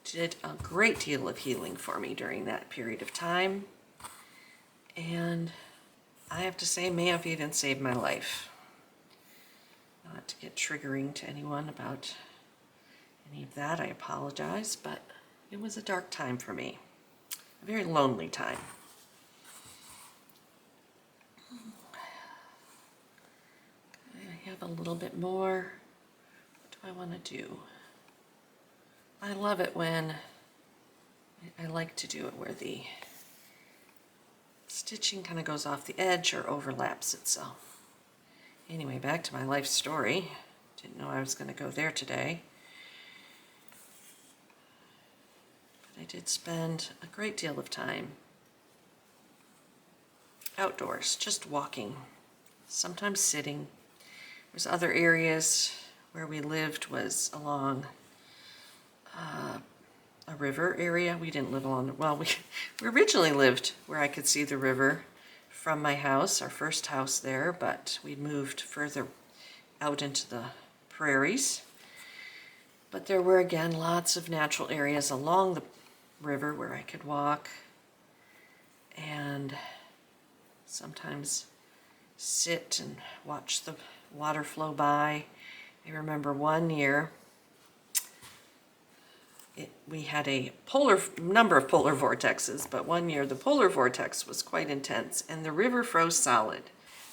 Did a great deal of healing for me during that period of time. And I have to say, may have even saved my life. Not to get triggering to anyone about any of that, I apologize, but it was a dark time for me. A very lonely time. I have a little bit more. What do I want to do? I love it when I like to do it where the stitching kind of goes off the edge or overlaps itself. Anyway, back to my life story. Didn't know I was going to go there today. But I did spend a great deal of time outdoors, just walking, sometimes sitting. There's other areas where we lived was along a river area. We didn't live along, well, we originally lived where I could see the river from my house, our first house there, but we moved further out into the prairies. But there were, again, lots of natural areas along the river where I could walk and sometimes sit and watch the water flow by. I remember one year we had a number of polar vortexes, but one year the polar vortex was quite intense and the river froze solid,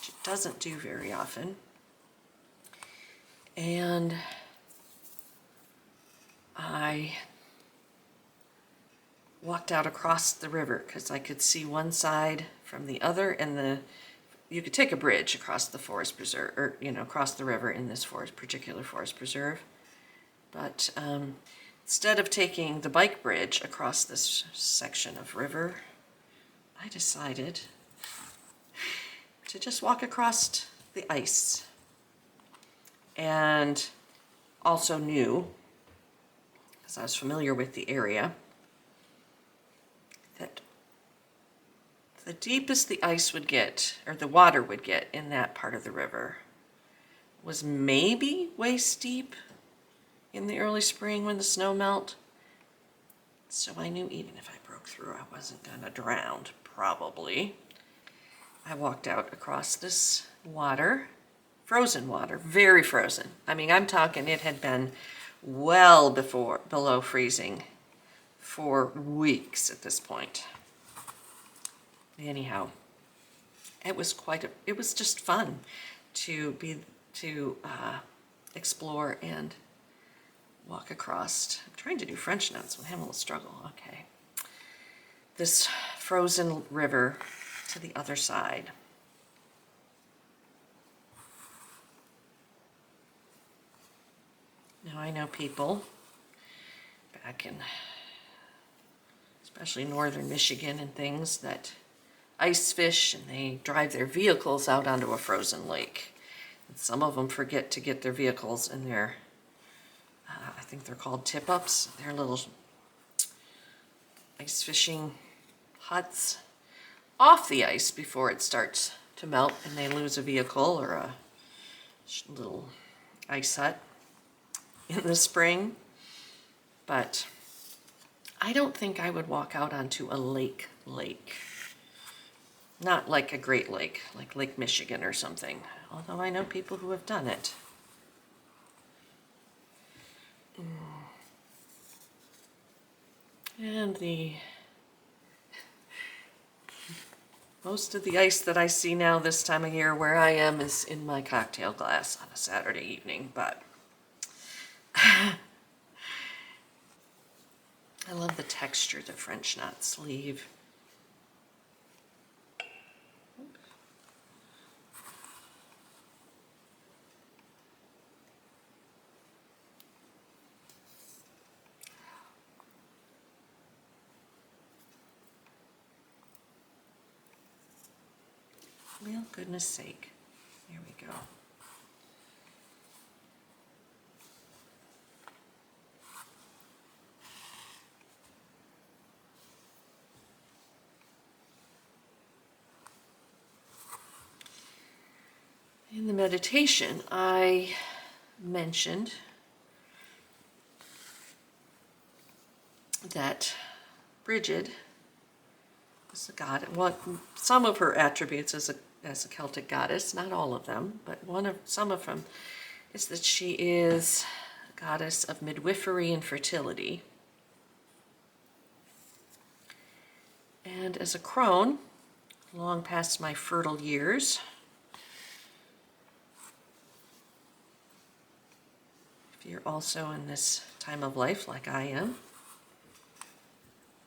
which it doesn't do very often. And I walked out across the river because I could see one side from the other, and you could take a bridge across the forest preserve, or across the river in this particular forest preserve. But instead of taking the bike bridge across this section of river, I decided to just walk across the ice. And also knew, because I was familiar with the area, that the deepest the ice would get, or the water would get in that part of the river, was maybe waist deep in the early spring when the snow melt. So I knew even if I broke through, I wasn't gonna drown, probably. I walked out across this water, frozen water, very frozen. I mean, I'm talking it had been well below freezing for weeks at this point. Anyhow, it was just fun to explore and walk across. I'm trying to do French nuts, I'm having a little struggle. Okay. This frozen river to the other side. Now I know people back in especially northern Michigan and things that ice fish, and they drive their vehicles out onto a frozen lake. And some of them forget to get their vehicles in their, I think they're called tip-ups. They're little ice fishing huts off the ice before it starts to melt and they lose a vehicle or a little ice hut in the spring. But I don't think I would walk out onto a lake. Not like a Great Lake, like Lake Michigan or something, although I know people who have done it. And most of the ice that I see now this time of year where I am is in my cocktail glass on a Saturday evening, but I love the texture the French knots leave. Well, goodness sake. There we go. In the meditation, I mentioned that Brigid is a god. Some of her attributes as a Celtic goddess, not all of them, but some of them is that she is a goddess of midwifery and fertility. And as a crone, long past my fertile years, if you're also in this time of life like I am,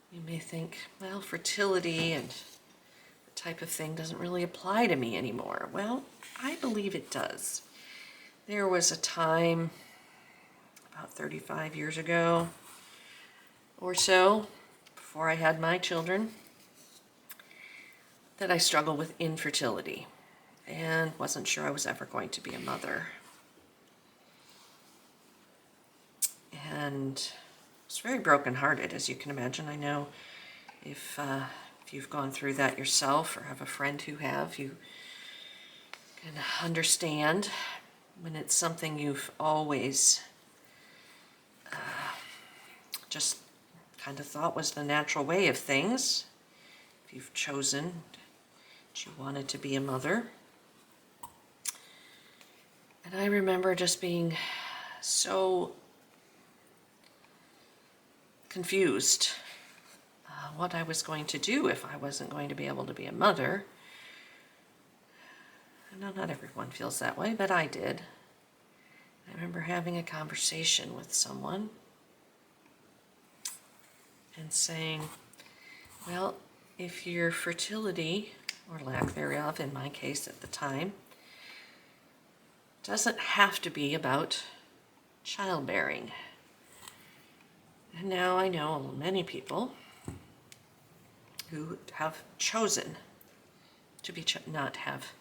you may think, well, fertility and the type of thing doesn't really apply to me anymore. Well, I believe it does. There was a time about 35 years ago or so, before I had my children, that I struggled with infertility and wasn't sure I was ever going to be a mother. And I was very brokenhearted, as you can imagine. I know if you've gone through that yourself or have a friend who have, you can understand when it's something you've always just kind of thought was the natural way of things. If you've chosen that you wanted to be a mother. And I remember just being so confused what I was going to do if I wasn't going to be able to be a mother. I know not everyone feels that way, but I did. I remember having a conversation with someone and saying, well, if your fertility, or lack thereof in my case at the time, doesn't have to be about childbearing. And now I know many people who have chosen to not have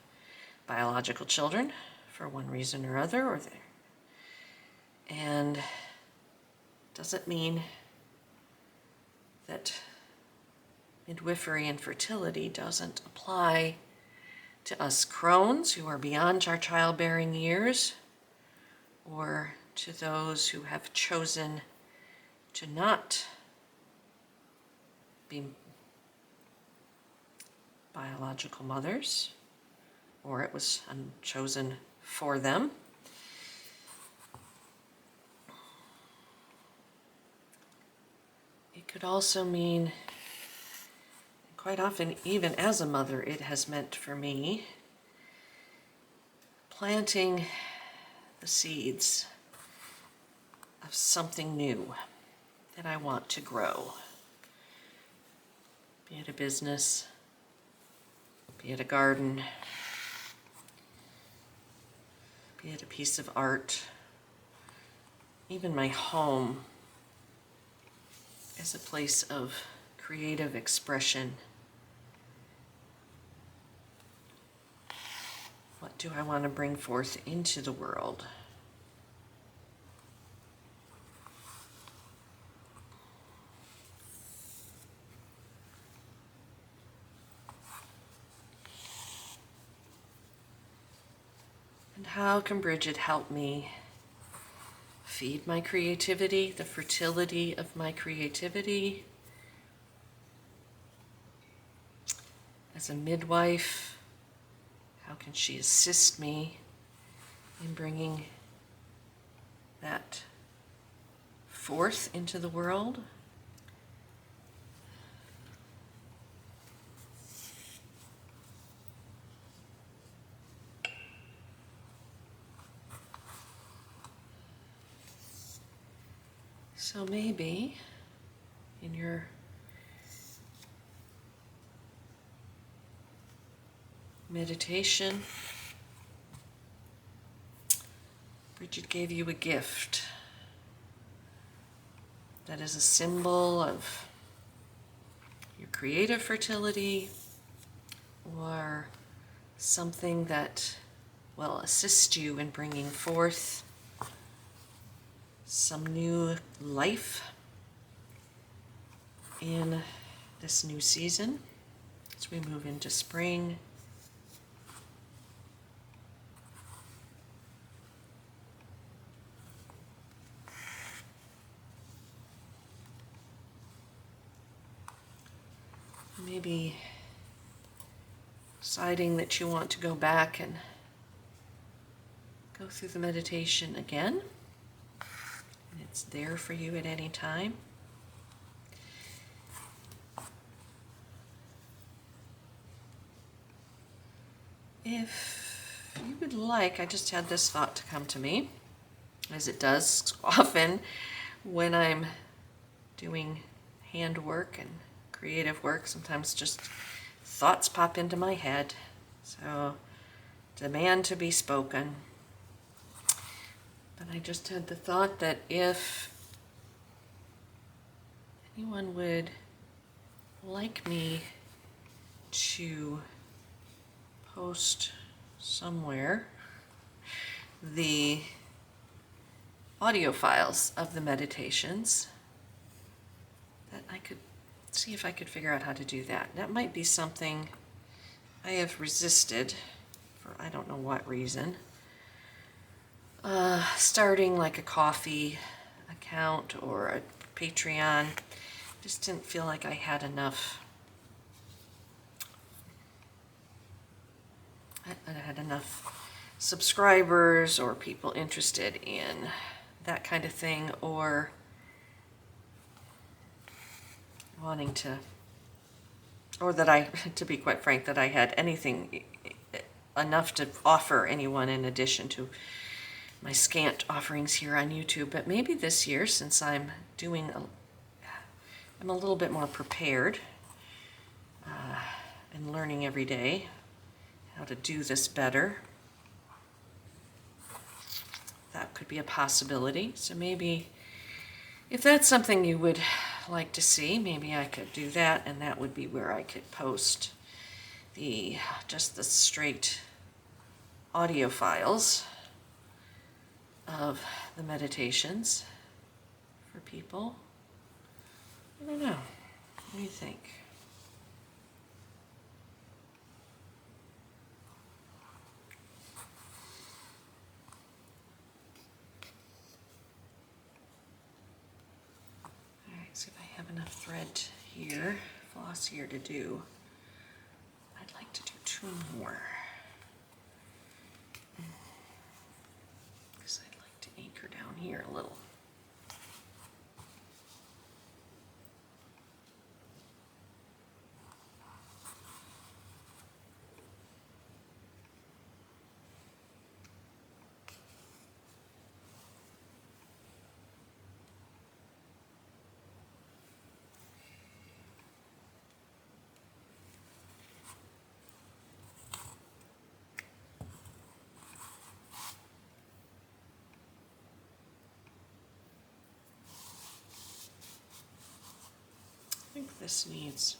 biological children for one reason or other, and doesn't mean that midwifery and fertility doesn't apply to us crones who are beyond our childbearing years, or to those who have chosen to not be biological mothers, or it was chosen for them. It could also mean, quite often, even as a mother, it has meant for me planting the seeds of something new that I want to grow. Be it a business, be it a garden, be it a piece of art, even my home as a place of creative expression. What do I want to bring forth into the world? And how can Brigid help me feed my creativity, the fertility of my creativity? As a midwife, how can she assist me in bringing that forth into the world? So maybe in your meditation, Brigid gave you a gift that is a symbol of your creative fertility, or something that will assist you in bringing forth some new life in this new season as we move into spring. maybe deciding that you want to go back and go through the meditation again. And it's there for you at any time. If you would like, I just had this thought to come to me, as it does often when I'm doing handwork and creative work. Sometimes just thoughts pop into my head. So, demand to be spoken. But I just had the thought that if anyone would like me to post somewhere the audio files of the meditations, that I could see if I could figure out how to do that. That might be something I have resisted for I don't know what reason. Starting like a Ko-fi account or a Patreon, just didn't feel like I had enough. I had enough subscribers or people interested in that kind of thing, or wanting to, or that I, to be quite frank, that I had anything enough to offer anyone in addition to my scant offerings here on YouTube. But maybe this year, since I'm a little bit more prepared and learning every day how to do this better, that could be a possibility. So maybe if that's something you would like to see, maybe I could do that, and that would be where I could post just the straight audio files of the meditations for people. I don't know. What do you think? All right, see if I have enough thread here, floss here to do. I'd like to do 2 more. Because I'd like to anchor down here a little. I think this needs,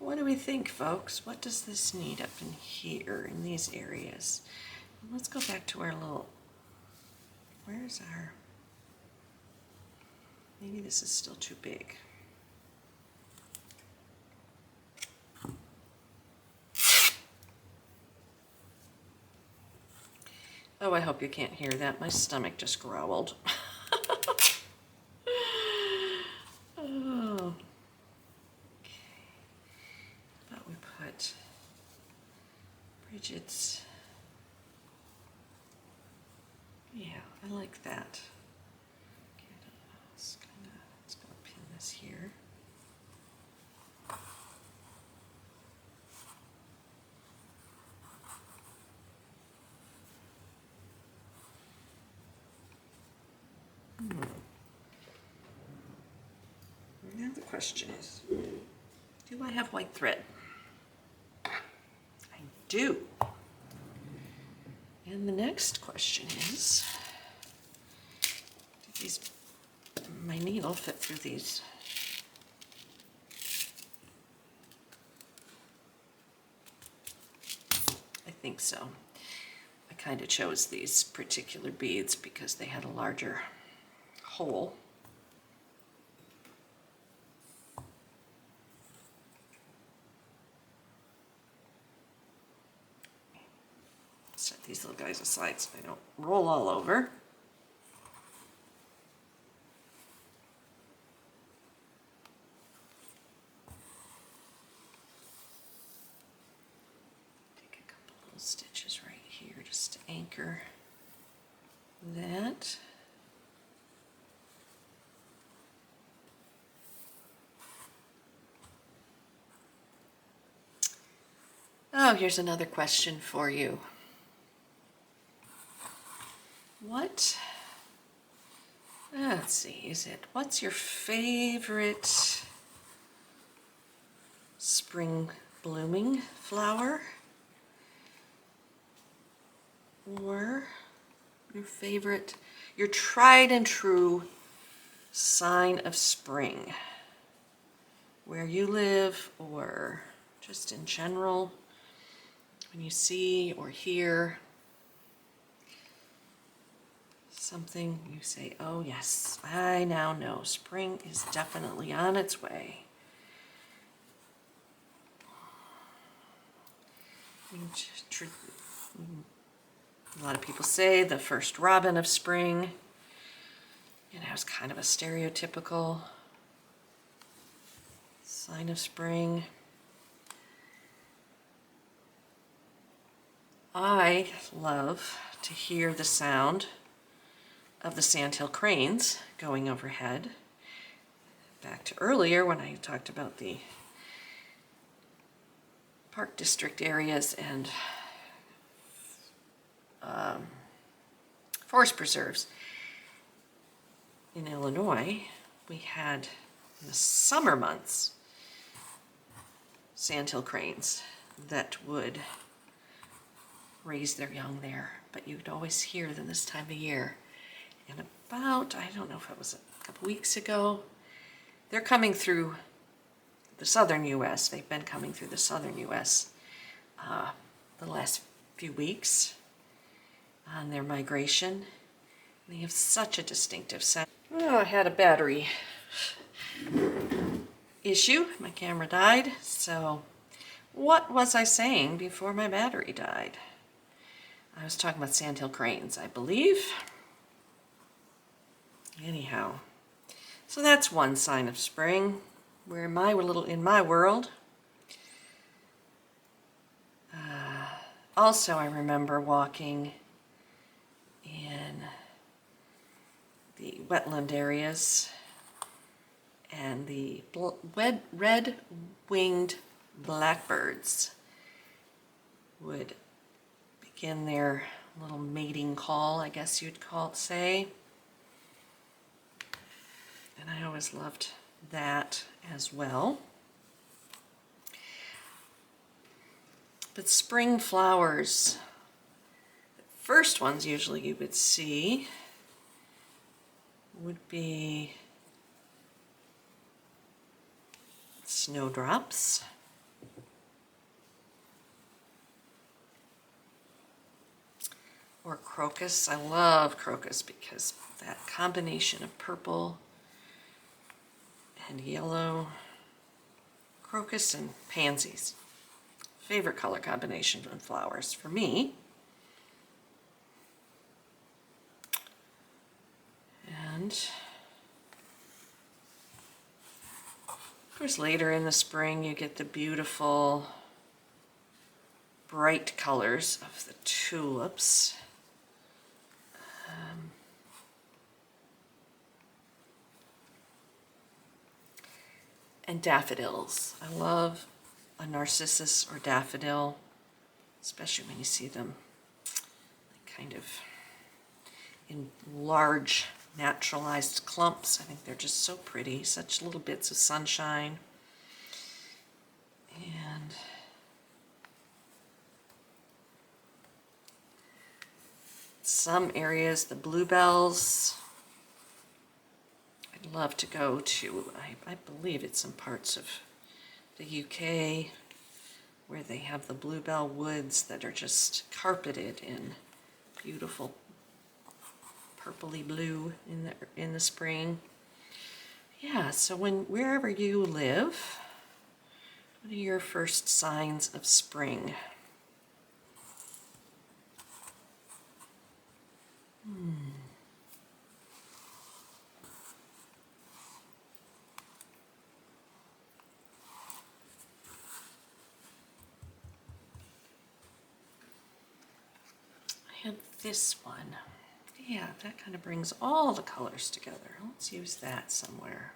What do we think, folks? What does this need up in here, in these areas? Let's go back to our little, where's our, maybe this is still too big. Oh, I hope you can't hear that. My stomach just growled. Oh. Okay. How about we put Brigid's? Yeah, I like that. Okay, let's go pin this here. Now the question is, do I have white thread? I do. And the next question is, did my needle fit through these? I think so. I kind of chose these particular beads because they had a larger hole. Set these little guys aside so they don't roll all over. stitches right here just to anchor that. Oh, here's another question for you. Let's see, what's your favorite spring blooming flower? Or your tried and true sign of spring? Where you live, or just in general, when you see or hear something, you say, oh yes, I now know spring is definitely on its way. A lot of people say the first robin of spring, it's kind of a stereotypical sign of spring. I love to hear the sound of the sandhill cranes going overhead. Back to earlier when I talked about the Park District areas and forest preserves in Illinois, we had in the summer months sandhill cranes that would raise their young there, but you'd always hear them this time of year. And about, I don't know if it was a couple weeks ago, they're coming through the southern U.S. They've been coming through the southern U.S. The last few weeks on their migration. They have such a distinctive sound. Oh, I had a battery issue. My camera died. So what was I saying before my battery died? I was talking about sandhill cranes, I believe. Anyhow, so that's one sign of spring. Where in my world. Also, I remember walking in the wetland areas, and the red-winged blackbirds would begin their little mating call, I guess you'd say. And I always loved that as well. But spring flowers, the first ones usually you would see would be snowdrops, or crocus. I love crocus because that combination of purple and yellow, crocus and pansies. Favorite color combination of flowers for me. And of course later in the spring you get the beautiful bright colors of the tulips. And daffodils. I love a narcissus or daffodil, especially when you see them kind of in large naturalized clumps. I think they're just so pretty, such little bits of sunshine. And some areas, the bluebells. I'd love to go to, I believe it's some parts of the UK where they have the bluebell woods that are just carpeted in beautiful purpley blue in the spring. Yeah, so wherever you live, what are your first signs of spring? this one. Yeah, that kind of brings all the colors together. Let's use that somewhere.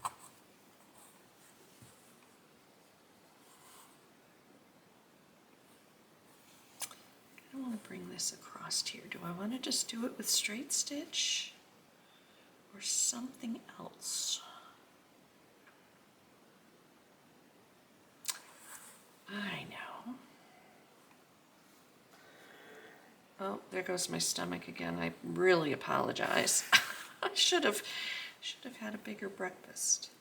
I want to bring this across here. Do I want to just do it with straight stitch or something else? I know. Oh, there goes my stomach again. I really apologize. I should have had a bigger breakfast.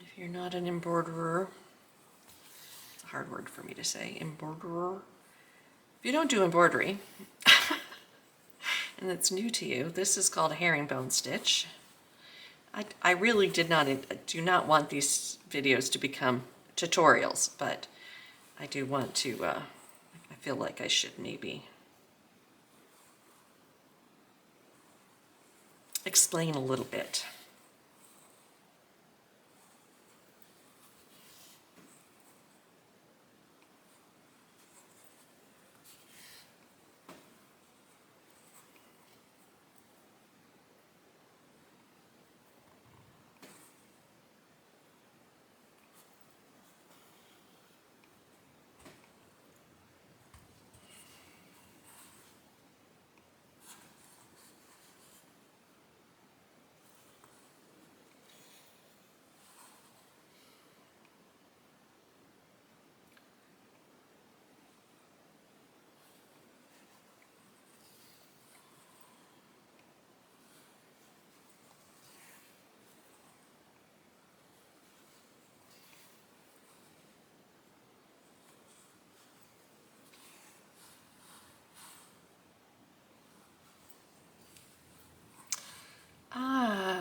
If you're not an embroiderer, it's a hard word for me to say, embroiderer. If you don't do embroidery, and it's new to you, this is called a herringbone stitch. I really do not want these videos to become tutorials, but I do want to, I feel like I should maybe explain a little bit.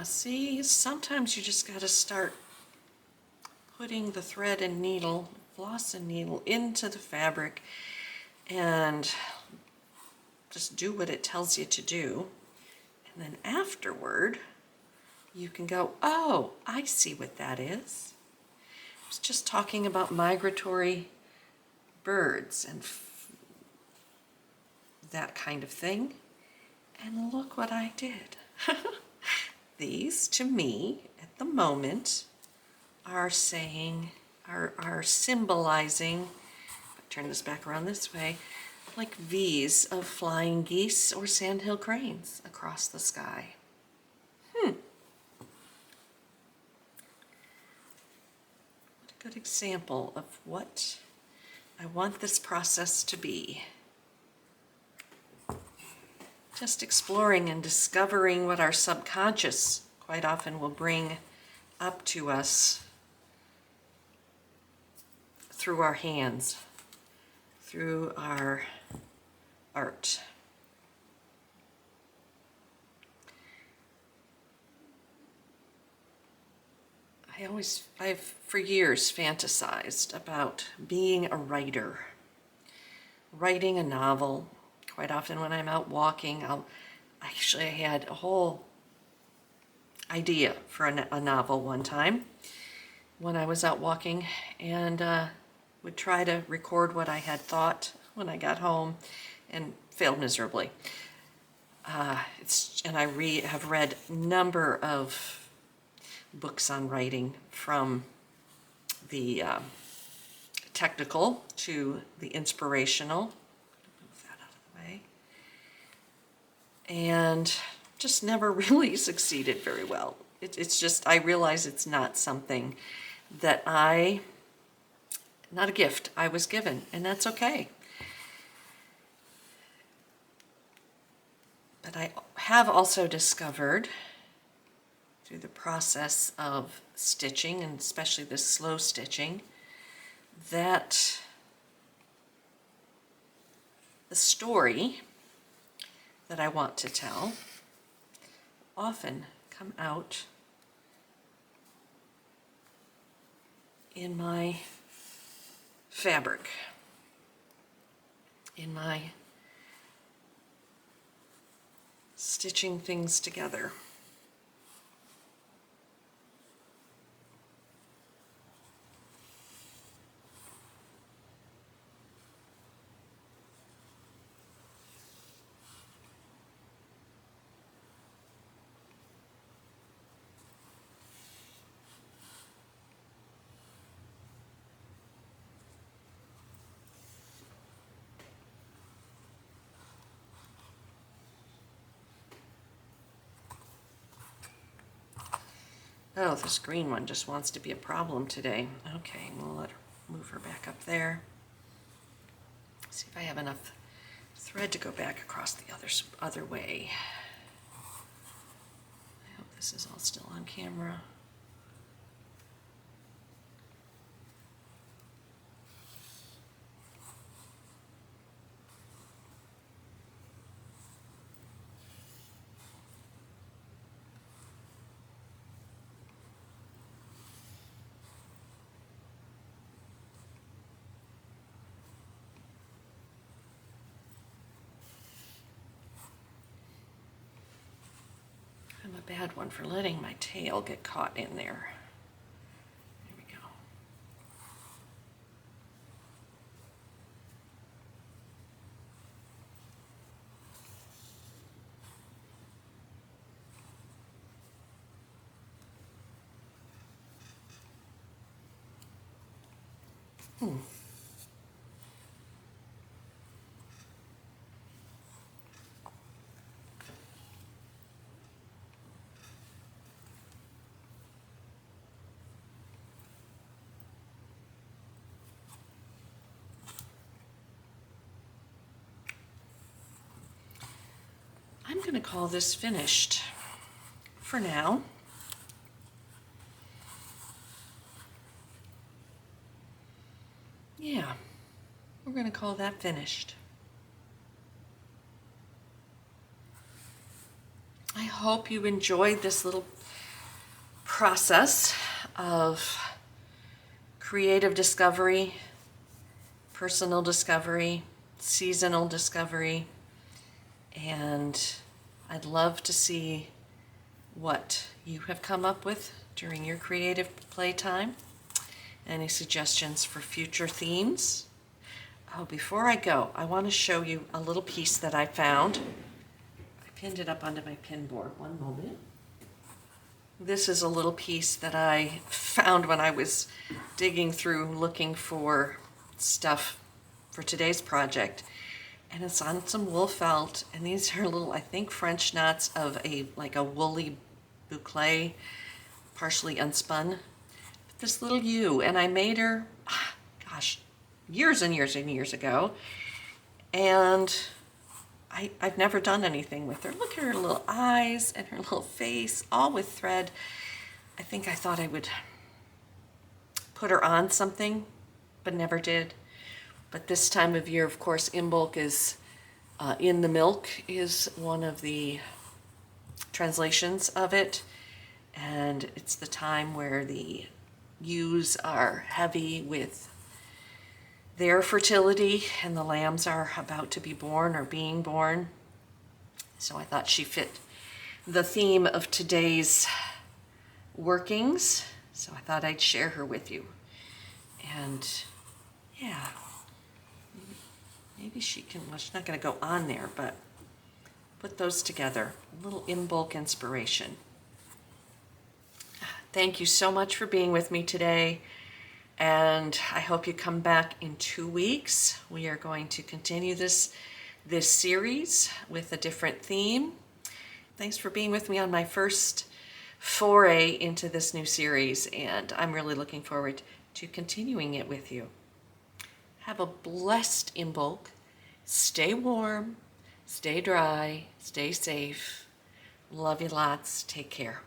See, sometimes you just got to start putting the thread and needle, floss and needle into the fabric and just do what it tells you to do. And then afterward, you can go, oh, I see what that is. I was just talking about migratory birds and that kind of thing. And look what I did. These, to me, at the moment, are saying, are symbolizing, if I turn this back around this way, like V's of flying geese or sandhill cranes across the sky. What a good example of what I want this process to be. Just exploring and discovering what our subconscious quite often will bring up to us through our hands, through our art. I've for years fantasized about being a writer, writing a novel. Quite often when I'm out walking, I had a whole idea for a novel one time when I was out walking, and would try to record what I had thought when I got home and failed miserably. And I have read a number of books on writing, from the technical to the inspirational. Move that out of the way. And just never really succeeded very well. It's just, I realize it's not something that not a gift I was given, and that's okay. But I have also discovered through the process of stitching, and especially this slow stitching, that the story that I want to tell often come out in my fabric, in my stitching things together. Oh, this green one just wants to be a problem today. Okay, we'll let her move her back up there. See if I have enough thread to go back across the other way. I hope this is all still on camera. I'm a bad one for letting my tail get caught in there. There we go. I'm going to call this finished for now. Yeah, we're going to call that finished. I hope you enjoyed this little process of creative discovery, personal discovery, seasonal discovery, and I'd love to see what you have come up with during your creative playtime. Any suggestions for future themes? Oh, before I go, I want to show you a little piece that I found. I pinned it up onto my pin board. One moment. This is a little piece that I found when I was digging through looking for stuff for today's project. And it's on some wool felt, and these are little, I think, French knots of like a woolly boucle, partially unspun. But this little ewe, and I made her, gosh, years and years and years ago, and I've never done anything with her. Look at her little eyes and her little face, all with thread. I think I thought I would put her on something, but never did. But this time of year, of course, Imbolc is in the milk is one of the translations of it. And it's the time where the ewes are heavy with their fertility and the lambs are about to be born or being born. So I thought she fit the theme of today's workings. So I thought I'd share her with you. And yeah. Maybe she can, well, she's not going to go on there, but put those together. A little Imbolc inspiration. Thank you so much for being with me today, and I hope you come back in 2 weeks. We are going to continue this series with a different theme. Thanks for being with me on my first foray into this new series, and I'm really looking forward to continuing it with you. Have a blessed Imbolc. Stay warm, Stay dry, stay safe. Love you lots. Take care.